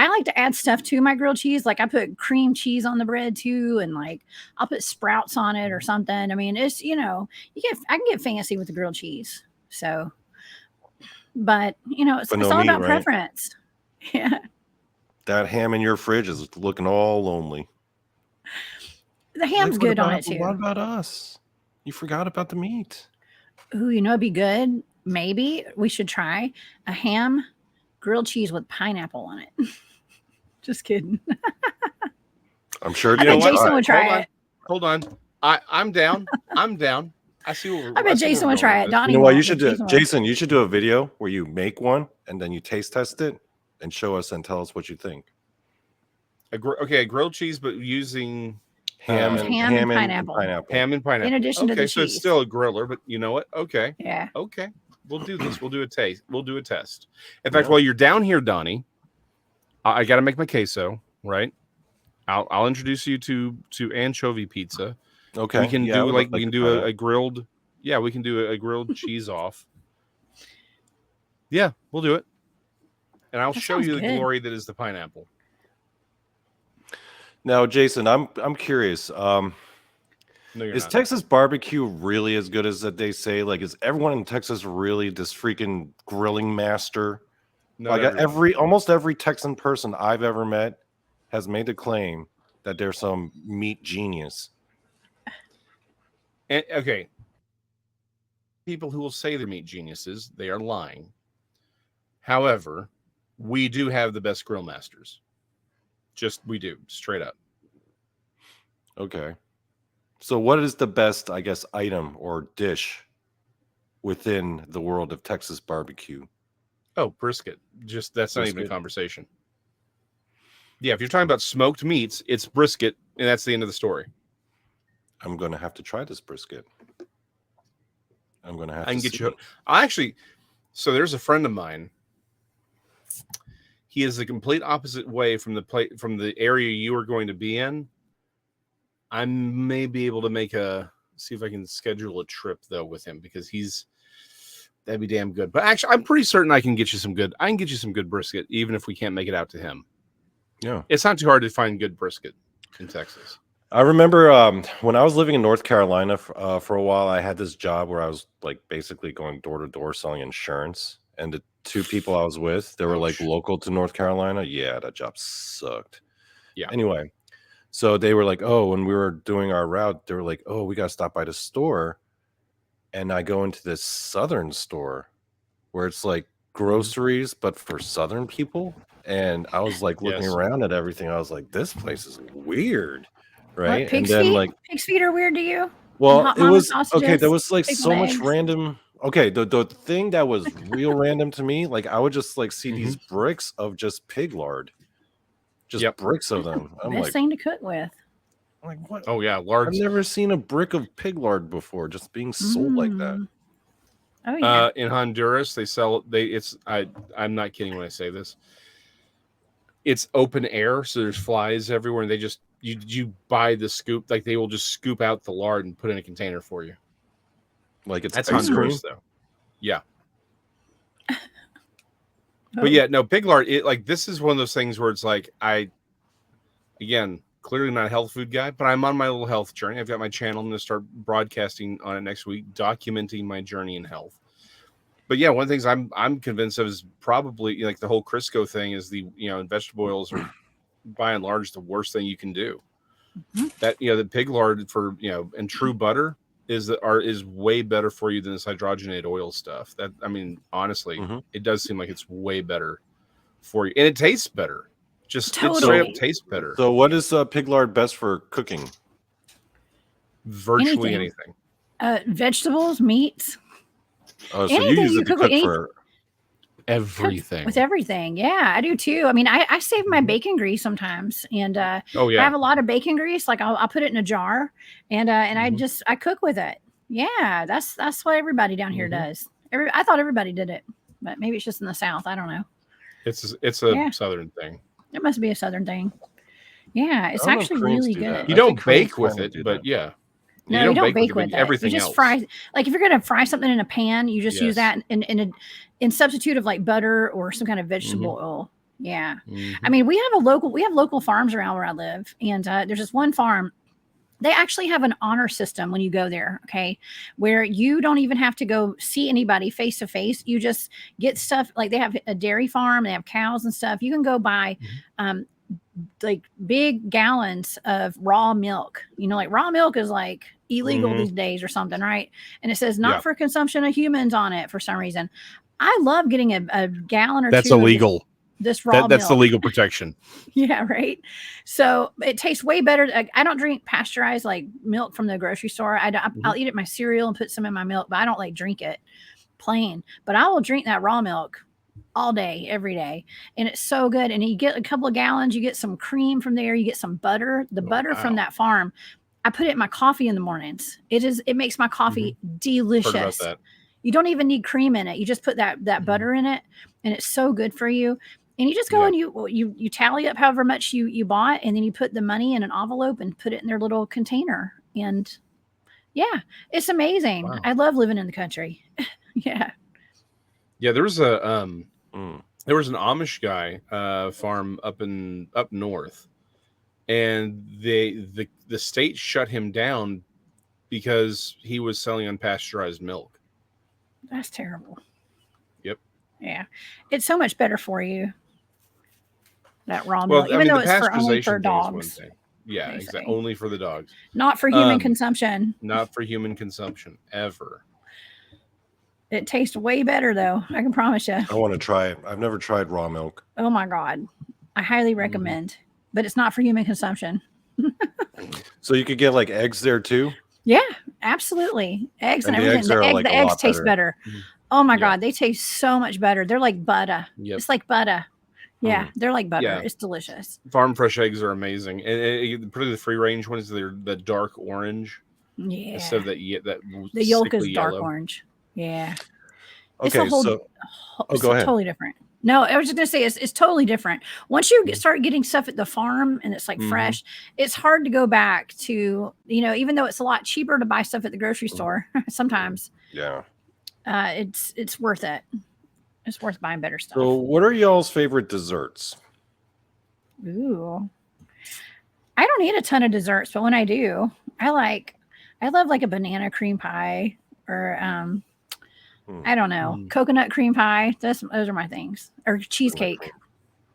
like to add stuff to my grilled cheese. Like I put cream cheese on the bread too, and like I'll put sprouts on it or something. I mean, it's I can get fancy with the grilled cheese. So, but it's But no all meat, about right? preference. Yeah. That ham in your fridge is looking all lonely. The ham's Like, good on it too. What about us? You forgot about the meat. Ooh, it'd be good. Maybe we should try a ham grilled cheese with pineapple on it. Just kidding. I'm sure. I bet Jason would try it. Hold on. I'm down. I'm down. I see what we're I bet see where Jason we're would going try with it. this. Donnie You know what you won't, should but do, Jason will. Jason? You should do a video where you make one and then you taste test it and show us and tell us what you think. A grilled cheese, but using Ham and pineapple. ham and pineapple. In addition to the so it's cheese. still a griller, but you know what? Okay. Yeah. Okay. We'll do this. We'll do a taste. We'll do a test. In fact, while you're down here, Donnie, I got to make my queso, right? I'll introduce you to anchovy pizza. Okay. We can Yeah, I do would like like we can to do try that. a grilled. Yeah, we can do a grilled cheese off. Yeah, we'll do it. And I'll That show sounds you the good. glory that is the pineapple. Now, Jason, I'm curious. No, you're Is not. Texas barbecue really as good as that they say? Like, is everyone in Texas really this freaking grilling master? Not Like everyone. almost every Texan person I've ever met has made the claim that they're some meat genius. Okay. People who will say they're meat geniuses, they are lying. However, we do have the best grill masters. We do, straight up. Okay. So what is the best, I guess, item or dish within the world of Texas barbecue? Oh, brisket. That's not even a Brisket. conversation. Yeah, if you're talking about smoked meats, it's brisket, and that's the end of the story. I'm going to have to try this brisket. I'm going to have I can to get see. you. I actually, so there's a friend of mine he is the complete opposite way from the area you are going to be in. I may be able to see if I can schedule a trip though with him, because that'd be damn good. But actually, I'm pretty certain I can get you some good brisket, even if we can't make it out to him. Yeah, it's not too hard to find good brisket in Texas. I remember when I was living in North Carolina for a while, I had this job where I was like basically going door to door selling insurance. And the two people I was with, they were like local to North Carolina. Yeah, that job sucked. Yeah. Anyway, so they were like, oh, when we were doing our route, they were like, oh, we got to stop by the store. And I go into this Southern store where it's like groceries, but for Southern people. And I was like looking around at everything. I was like, this place is weird. Right. What, pig's and then feet? like Pig's feet are weird to you? well, hot it mama was sausages, okay. There was like pickled so much eggs. random. Okay, the thing that was real random to me, like I would just like see these bricks of just pig lard, just bricks of them. I'm Best like, thing to cook with. I'm like, what? Oh yeah, lard. I've never seen a brick of pig lard before, just being sold like that. Oh yeah. In Honduras, they sell. I'm not kidding when I say this. It's open air, so there's flies everywhere, and they just you buy the scoop. Like they will just scoop out the lard and put in a container for you. Like That's ice Honduras, cream? though. Yeah. But yeah, no, pig lard. This is one of those things where it's like again, clearly not a health food guy, but I'm on my little health journey. I've got my channel. I'm going to start broadcasting on it next week, documenting my journey in health. But yeah, one of the things I'm convinced of is probably like the whole Crisco thing is vegetable oils are by and large the worst thing you can do. That the pig lard for and true butter is way better for you than this hydrogenated oil stuff. That honestly, it does seem like it's way better for you, and it tastes better. Just it straight up tastes better. So, what is pig lard best for cooking? Virtually anything. Vegetables, meats. Oh, so you use it to cook for everything. With everything, yeah, I do too. I mean, I save my bacon grease sometimes, and I have a lot of bacon grease. Like I'll put it in a jar, and I cook with it. Yeah, that's what everybody down here does. I thought everybody did it, but maybe it's just in the South. I don't know. It's a Southern thing. It must be a Southern thing. Yeah, it's actually really good. You don't bake with it, but yeah. No, you don't bake with it. Everything you just else. fry. Like if you're gonna fry something in a pan, you just use that in substitute of like butter or some kind of vegetable oil. Yeah, I mean we have local farms around where I live, and there's this one farm. They actually have an honor system when you go there, okay, where you don't even have to go see anybody face to face. You just get stuff like they have a dairy farm, they have cows and stuff. You can go buy like big gallons of raw milk. Like raw milk is like illegal these days or something, right? And it says not for consumption of humans on it for some reason. I love getting a gallon or That's two. That's illegal. This raw that's milk. the legal protection. Yeah, right. So it tastes way better. I don't drink pasteurized like milk from the grocery store. I'll eat it in my cereal and put some in my milk, but I don't like drink it plain. But I will drink that raw milk all day, every day, and it's so good. And you get a couple of gallons. You get some cream from there. You get some butter. The butter from that farm. I put it in my coffee in the mornings. It makes my coffee delicious. Heard about that. You don't even need cream in it. You just put that butter in it, and it's so good for you. And you just go and you tally up however much you bought, and then you put the money in an envelope and put it in their little container. And yeah, it's amazing. Wow. I love living in the country. Yeah. Yeah, there was an Amish guy farm up north, and the state shut him down because he was selling unpasteurized milk. That's terrible. Yep. Yeah, it's so much better for you. That raw milk, even though it's only for dogs. Yeah, exactly. Only for the dogs. Not for human consumption. Not for human consumption ever. It tastes way better though. I can promise you. I want to try it. I've never tried raw milk. Oh my God. I highly recommend, but it's not for human consumption. So you could get like eggs there too? Yeah, absolutely. Eggs and everything. The eggs taste better. Oh my God. They taste so much better. They're like butter. Yep. It's like butter. Yeah, they're like butter. Yeah. It's delicious. Farm fresh eggs are amazing, and particularly the free range ones. They're the dark orange. Yeah. Instead of that the yolk is dark orange. Yeah. Okay, go ahead. Totally different. No, I was just gonna say it's totally different. Once you start getting stuff at the farm and it's like fresh, it's hard to go back to, even though it's a lot cheaper to buy stuff at the grocery store sometimes. Yeah. It's worth it. It's worth buying better stuff. So, what are y'all's favorite desserts? Ooh. I don't eat a ton of desserts, but when I do, I love like a banana cream pie or I don't know, coconut cream pie. Those are my things. Or cheesecake.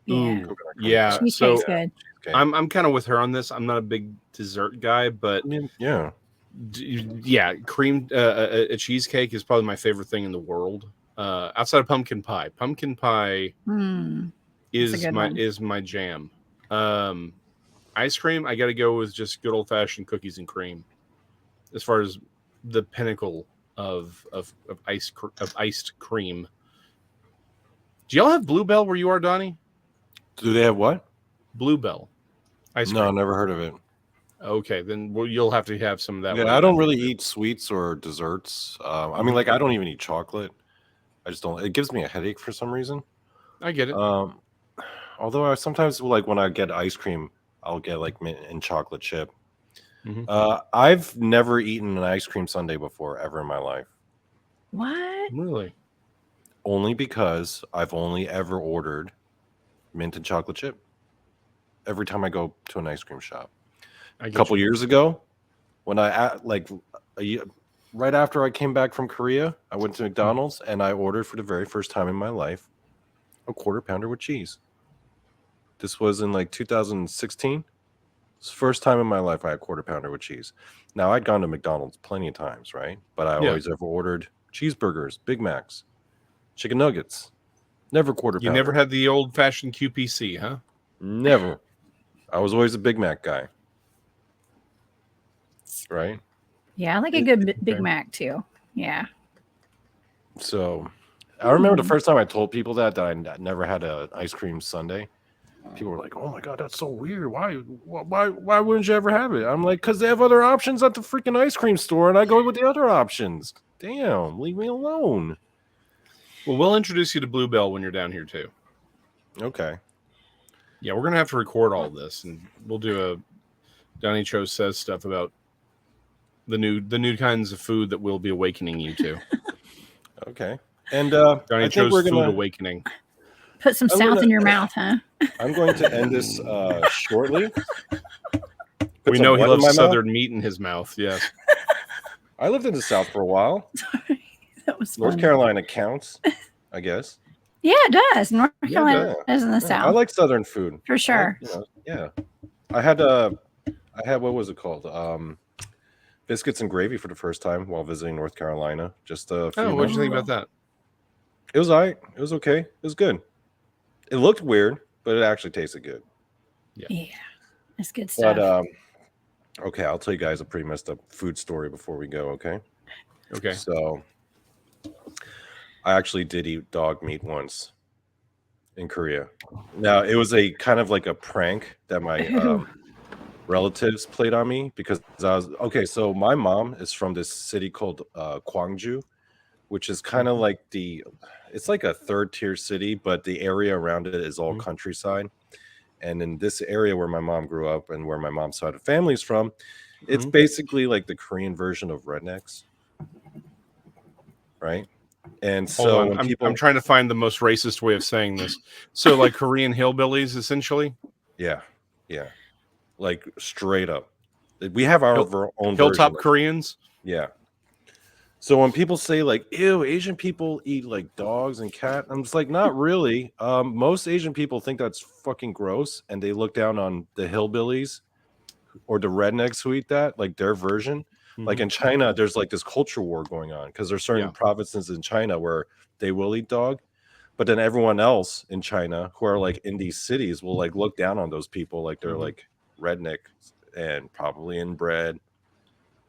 Yeah. Yeah. Cheesecake's good. I'm kind of with her on this. I'm not a big dessert guy, but yeah. Cream a cheesecake is probably my favorite thing in the world. Outside of pumpkin pie. Pumpkin pie is my jam. Ice cream, I got to go with just good old fashioned cookies and cream. As far as the pinnacle of iced cream. Do y'all have Bluebell where you are, Donnie? Do they have what? Bluebell ice cream. No, never heard of it. Okay, then you'll have to have some of that. Yeah, I don't really eat sweets or desserts. I mean, like, I don't even eat chocolate. I just don't. It gives me a headache for some reason. I get it. Although I sometimes, like, when I get ice cream, I'll get like mint and chocolate chip. I've never eaten an ice cream sundae before ever in my life. What? Really? Only because I've only ever ordered mint and chocolate chip every time I go to an ice cream shop. A couple years ago, when right after I came back from Korea, I went to McDonald's and I ordered for the very first time in my life a quarter pounder with cheese. This was in like 2016. It's the first time in my life I had quarter pounder with cheese. Now, I'd gone to McDonald's plenty of times, right? But I always ever ordered cheeseburgers, Big Macs, chicken nuggets. Never quarter pounder. You never had the old fashioned QPC, huh? Never. I was always a Big Mac guy. Right? Yeah, I like a good Big Mac too. Yeah. So I remember the first time I told people that I never had an ice cream sundae. People were like, "Oh my god, that's so weird. Why wouldn't you ever have it?" I'm like, "Because they have other options at the freaking ice cream store, and I go with the other options. Damn, leave me alone." Well, we'll introduce you to Bluebell when you're down here too. Okay. Yeah, we're gonna have to record all this, and we'll do a Donny Cho says stuff about the new kinds of food that we'll be awakening you to. Okay. And Donny Cho's we're gonna food awakening. Put some south in your mouth, huh? I'm going to end this shortly. We know he loves southern meat in his mouth. Yes. I lived in the South for a while. Sorry, that was North funny. Carolina counts, I guess. Yeah, it does. North Carolina is in the South. I like Southern food for sure. I had what was it called? Biscuits and gravy for the first time while visiting North Carolina. Just a few what did you think about that? It was all right. It was okay. It was good. It looked weird, but it actually tasted good. Yeah, it's good stuff. But okay, I'll tell you guys a pretty messed up food story before we go. Okay. So I actually did eat dog meat once in Korea. Now, it was a kind of like a prank that my relatives played on me because I was so my mom is from this city called Gwangju, which is kind of like it's like a third tier city, but the area around it is all countryside. And in this area where my mom grew up and where my mom's side of family's from, it's basically like the Korean version of rednecks. Right? And so when I'm trying to find the most racist way of saying this. So like Korean hillbillies, essentially? Yeah. Like straight up. We have our own hilltop version. Koreans? Yeah. So when people say like, ew, Asian people eat like dogs and cat, I'm just like, not really. Most Asian people think that's fucking gross, and they look down on the hillbillies or the rednecks who eat that, like their version. Like in China, there's like this culture war going on because there's certain provinces in China where they will eat dog, but then everyone else in China who are like in these cities will like look down on those people like they're like rednecks and probably inbred.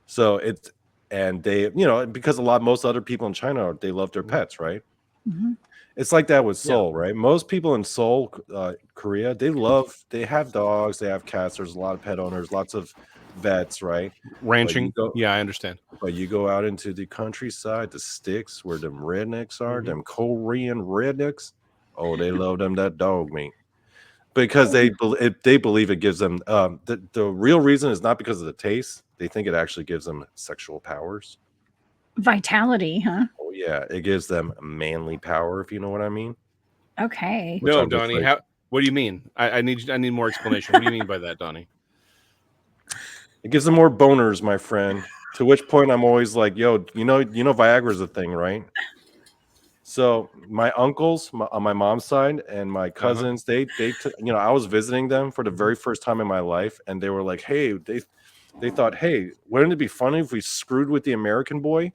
So and they, because most other people in China, they love their pets, right? It's like that with Seoul, right? Most people in Seoul, Korea, they have dogs, they have cats. There's a lot of pet owners, lots of vets, right? Ranching. I understand. But you go out into the countryside, the sticks where them rednecks are, them Korean rednecks. Oh, they love them that dog meat because they believe it gives them the real reason is not because of the taste. They think it actually gives them sexual powers. Vitality, huh? Oh yeah, it gives them manly power, if you know what I mean. Okay. Which No, I'm just Donnie. like, How? What do you mean? I need more explanation. What do you mean by that, Donnie? it gives them more boners, my friend. To which point I'm always like, yo, Viagra's a thing, right? So my uncles on my mom's side and my cousins, I was visiting them for the very first time in my life, and they were like, hey, they thought, hey, wouldn't it be funny if we screwed with the American boy?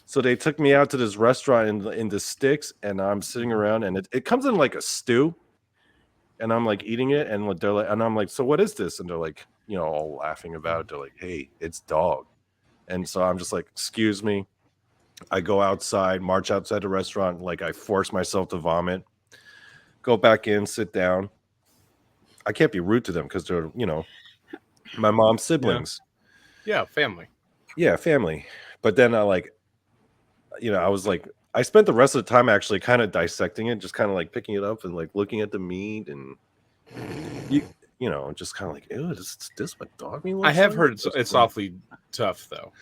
So they took me out to this restaurant in the sticks, and I'm sitting around, and it comes in like a stew, and I'm like eating it, and they're like, and I'm like, so what is this? And they're like, all laughing about it. They're like, hey, it's dog. And so I'm just like, excuse me. I go outside, march outside the restaurant, like I force myself to vomit, go back in, sit down. I can't be rude to them because they're, my mom's siblings. Yeah, family. Yeah, family. But then I was like, I spent the rest of the time actually kind of dissecting it, just kind of like picking it up and like looking at the meat and just kind of like, ew, this what dog meat looks I have like? heard it's awfully tough though.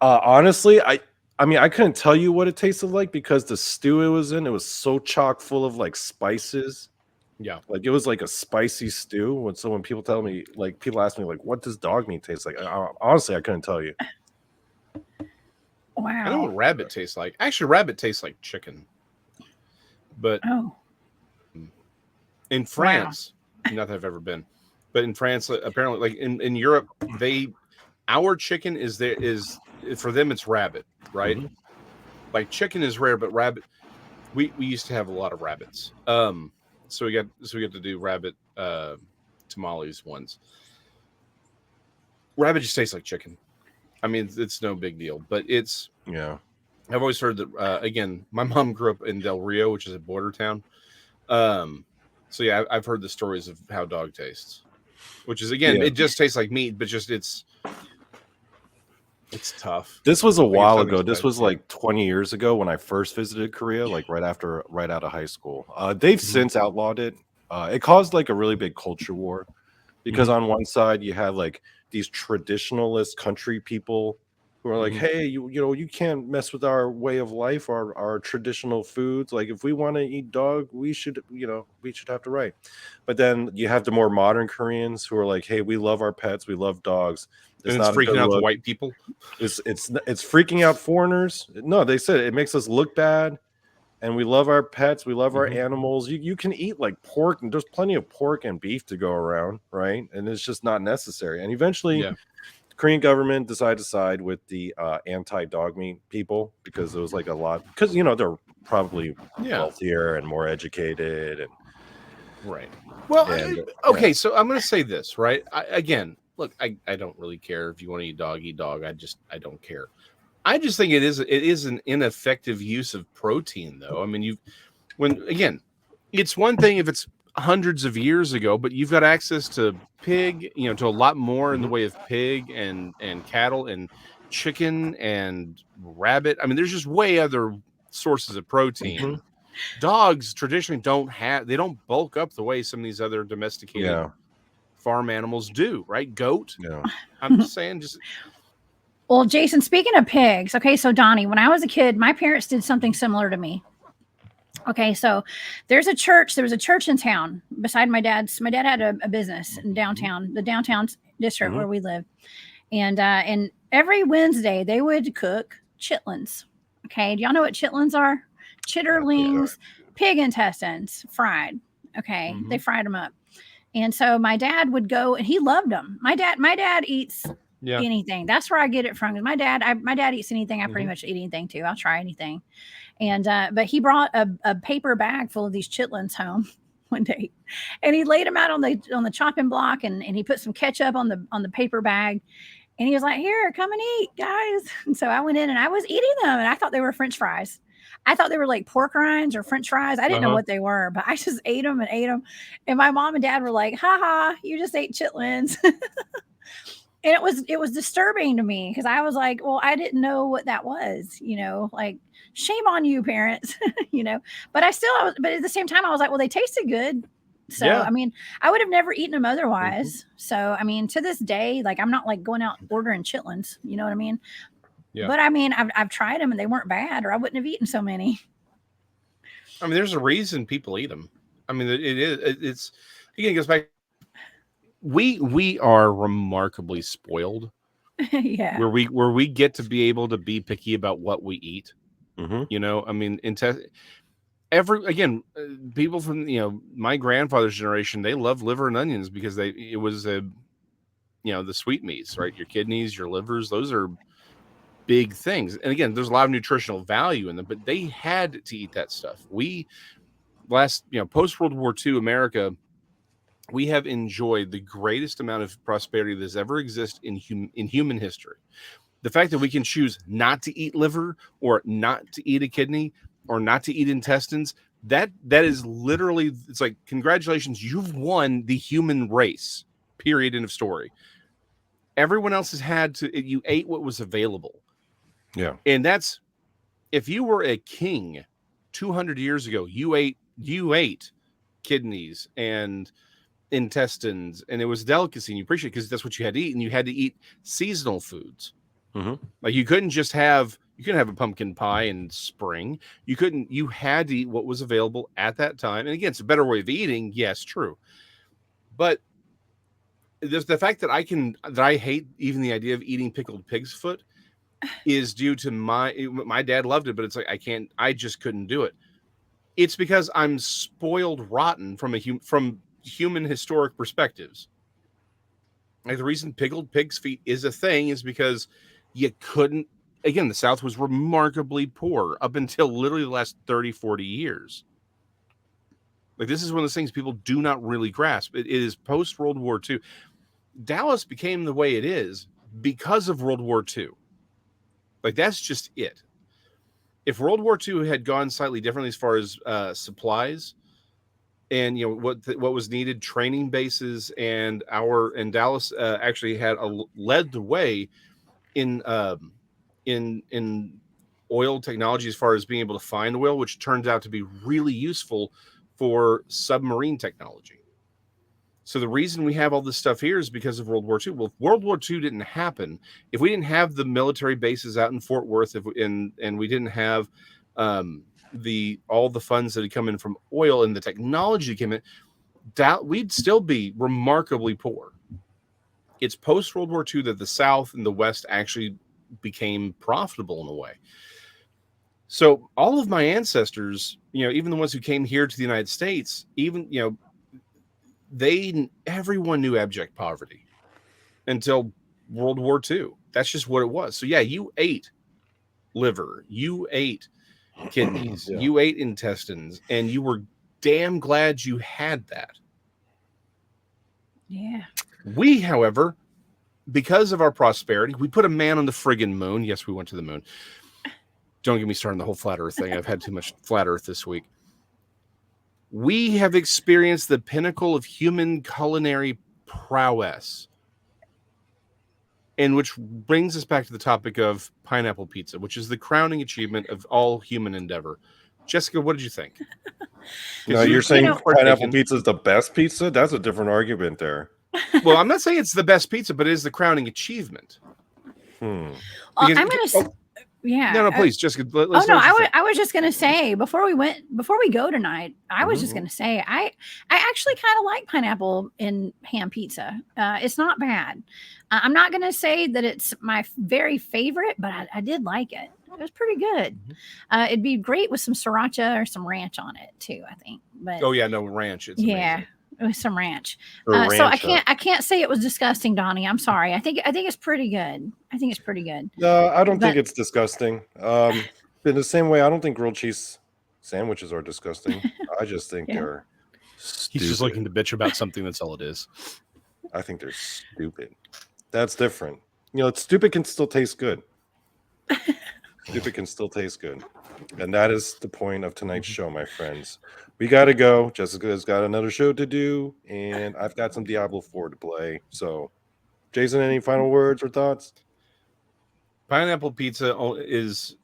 Honestly, I mean, I couldn't tell you what it tasted like because the stew it was in, it was so chock full of like spices. Yeah. Like it was like a spicy stew. When people tell me, like people ask me, like, what does dog meat taste like? Honestly, I couldn't tell you. Wow. I know what rabbit tastes like. Actually, rabbit tastes like chicken. But in France, not that I've ever been, but in France, apparently, like in Europe, our chicken is for them it's rabbit, right? Mm-hmm. Like chicken is rare, but rabbit, we used to have a lot of rabbits. So we got to do rabbit tamales once. Rabbit just tastes like chicken. I mean, it's no big deal, but I've always heard that. Again, my mom grew up in Del Rio, which is a border town. So yeah, I've heard the stories of how dog tastes, which is again, it just tastes like meat, but just it's tough. This was a while ago. This was like 20 years ago when I first visited Korea, like right out of high school. They've since outlawed it. It caused like a really big culture war because on one side you had like these traditionalist country people who are like, hey, you can't mess with our way of life, our traditional foods. Like if we want to eat dog, we should have the right. But then you have the more modern Koreans who are like, hey, we love our pets, we love dogs. It's freaking out the white people. It's freaking out foreigners. No, they said it makes us look bad. And we love our pets. We love our animals. You can eat like pork, and there's plenty of pork and beef to go around, right? And it's just not necessary. And eventually, the Korean government decided to side with the anti-dog meat people because it was like a lot. Because they're probably wealthier and more educated, and right. Well, so I'm going to say this, right? Look, I don't really care if you want to eat dog. I don't care. I just think it is an ineffective use of protein, though. I mean, it's one thing if it's hundreds of years ago, but you've got access to pig, to a lot more in the way of pig and cattle and chicken and rabbit. I mean, there's just way other sources of protein. Dogs traditionally don't bulk up the way some of these other domesticated farm animals do, right? Goat. Yeah. I'm just saying, Well, Jason, speaking of pigs, okay, so Donnie, when I was a kid, my parents did something similar to me. Okay, so there was a church in town beside my dad's. My dad had a business in the downtown district where we live. And every Wednesday they would cook chitlins. Okay, do y'all know what chitlins are? Chitterlings, pig intestines, fried. Okay, they fried them up. And so my dad would go and he loved them. My dad eats anything. That's where I get it from. My dad eats anything. I pretty much eat anything too. I'll try anything. And but he brought a paper bag full of these chitlins home one day, and he laid them out on the chopping block, and he put some ketchup on the paper bag, and he was like, "Here, come and eat, guys." And so I went in and I was eating them, and I thought they were French fries. I thought they were like pork rinds or French fries. I didn't know what they were, but I just ate them. And my mom and dad were like, "Ha ha, you just ate chitlins." And it was disturbing to me because I was like, well, I didn't know what that was, like shame on you, parents, But but at the same time, I was like, well, they tasted good. So Yeah. I mean, I would have never eaten them otherwise. So I mean, to this day, like I'm not like going out ordering chitlins, you know what I mean? Yeah. But I mean, I've tried them and they weren't bad, or I wouldn't have eaten so many. I mean, there's a reason people eat them. I mean, it's again, it goes back. We are remarkably spoiled Yeah. where we get to be able to be picky about what we eat. I mean, people from my grandfather's generation, they love liver and onions because it was the sweetmeats, right? Your kidneys, your livers, those are big things. And again, there's a lot of nutritional value in them, but they had to eat that stuff. Post World War II America, we have enjoyed the greatest amount of prosperity that's ever existed in human history. The fact that we can choose not to eat liver or not to eat a kidney or not to eat intestines, that is literally, it's like, congratulations, you've won the human race, period, end of story. Everyone else you ate what was available. Yeah. And that's, if you were a king 200 years ago, you ate kidneys and intestines, and it was a delicacy, and you appreciate it because that's what you had to eat, and you had to eat seasonal foods. Like you couldn't have a pumpkin pie in spring. You had to eat what was available at that time. And again, it's a better way of eating. Yes, true. But there's the fact that I hate even the idea of eating pickled pig's foot is due to my dad loved it, but it's like, I just couldn't do it. It's because I'm spoiled rotten from human historic perspectives. Like the reason pickled pig's feet is a thing is because you couldn't, again, the South was remarkably poor up until literally the last 30, 40 years. Like this is one of those things people do not really grasp. It is post World War II. Dallas became the way it is because of World War II. Like that's just it. If World War II had gone slightly differently as far as supplies and what was needed, training bases, and Dallas actually led the way in oil technology as far as being able to find oil, which turns out to be really useful for submarine technology. So the reason we have all this stuff here is because of World War II. Well, if World War II didn't happen, if we didn't have the military bases out in Fort Worth, and we didn't have all the funds that had come in from oil and the technology that came in, we'd still be remarkably poor. It's post World War II that the South and the West actually became profitable in a way. So all of my ancestors, even the ones who came here to the United States, everyone knew abject poverty until World War II. That's just what it was. So yeah, you ate liver, you ate kidneys, you ate intestines, and you were damn glad you had that. Yeah. We, however, because of our prosperity, we put a man on the friggin' moon. Yes, we went to the moon. Don't get me started on the whole flat earth thing. I've had too much flat earth this week. We have experienced the pinnacle of human culinary prowess. And which brings us back to the topic of pineapple pizza, which is the crowning achievement of all human endeavor. Jessica, what did you think? No, you're saying pineapple pizza is the best pizza? That's a different argument there. Well, I'm not saying it's the best pizza, but it is the crowning achievement. Well, I'm going to... Yeah. No, please, Jessica. I was just gonna say before we go tonight, I was just gonna say I actually kind of like pineapple in ham pizza. It's not bad. I'm not gonna say that it's my very favorite, but I did like it. It was pretty good. It'd be great with some siracha or some ranch on it too, I think. But ranch. It's amazing. With some ranch. So I can't say it was disgusting, Donnie. I'm sorry. I think it's pretty good. I think it's pretty good. No, I don't think it's disgusting. In the same way, I don't think grilled cheese sandwiches are disgusting. I just think they're stupid. He's just looking to bitch about something. That's all it is. I think they're stupid. That's different. Stupid can still taste good. Stupid can still taste good. And that is the point of tonight's show, my friends. We got to go. Jessica's got another show to do, and I've got some Diablo 4 to play. So Jason, any final words or thoughts? Pineapple pizza is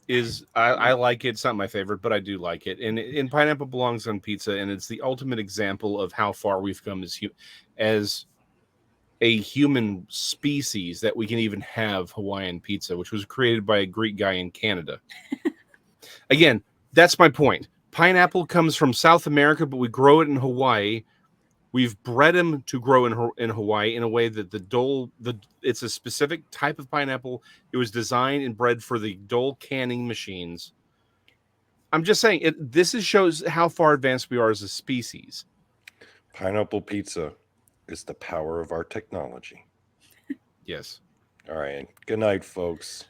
I like it. It's not my favorite, but I do like it. And pineapple belongs on pizza, and it's the ultimate example of how far we've come as a human species that we can even have Hawaiian pizza, which was created by a Greek guy in Canada. Again, that's my point. Pineapple comes from South America, but we grow it in Hawaii. We've bred them to grow in Hawaii in a way that it's a specific type of pineapple. It was designed and bred for the Dole canning machines. I'm just saying, this shows how far advanced we are as a species. Pineapple pizza is the power of our technology. Yes. All right. Good night, folks.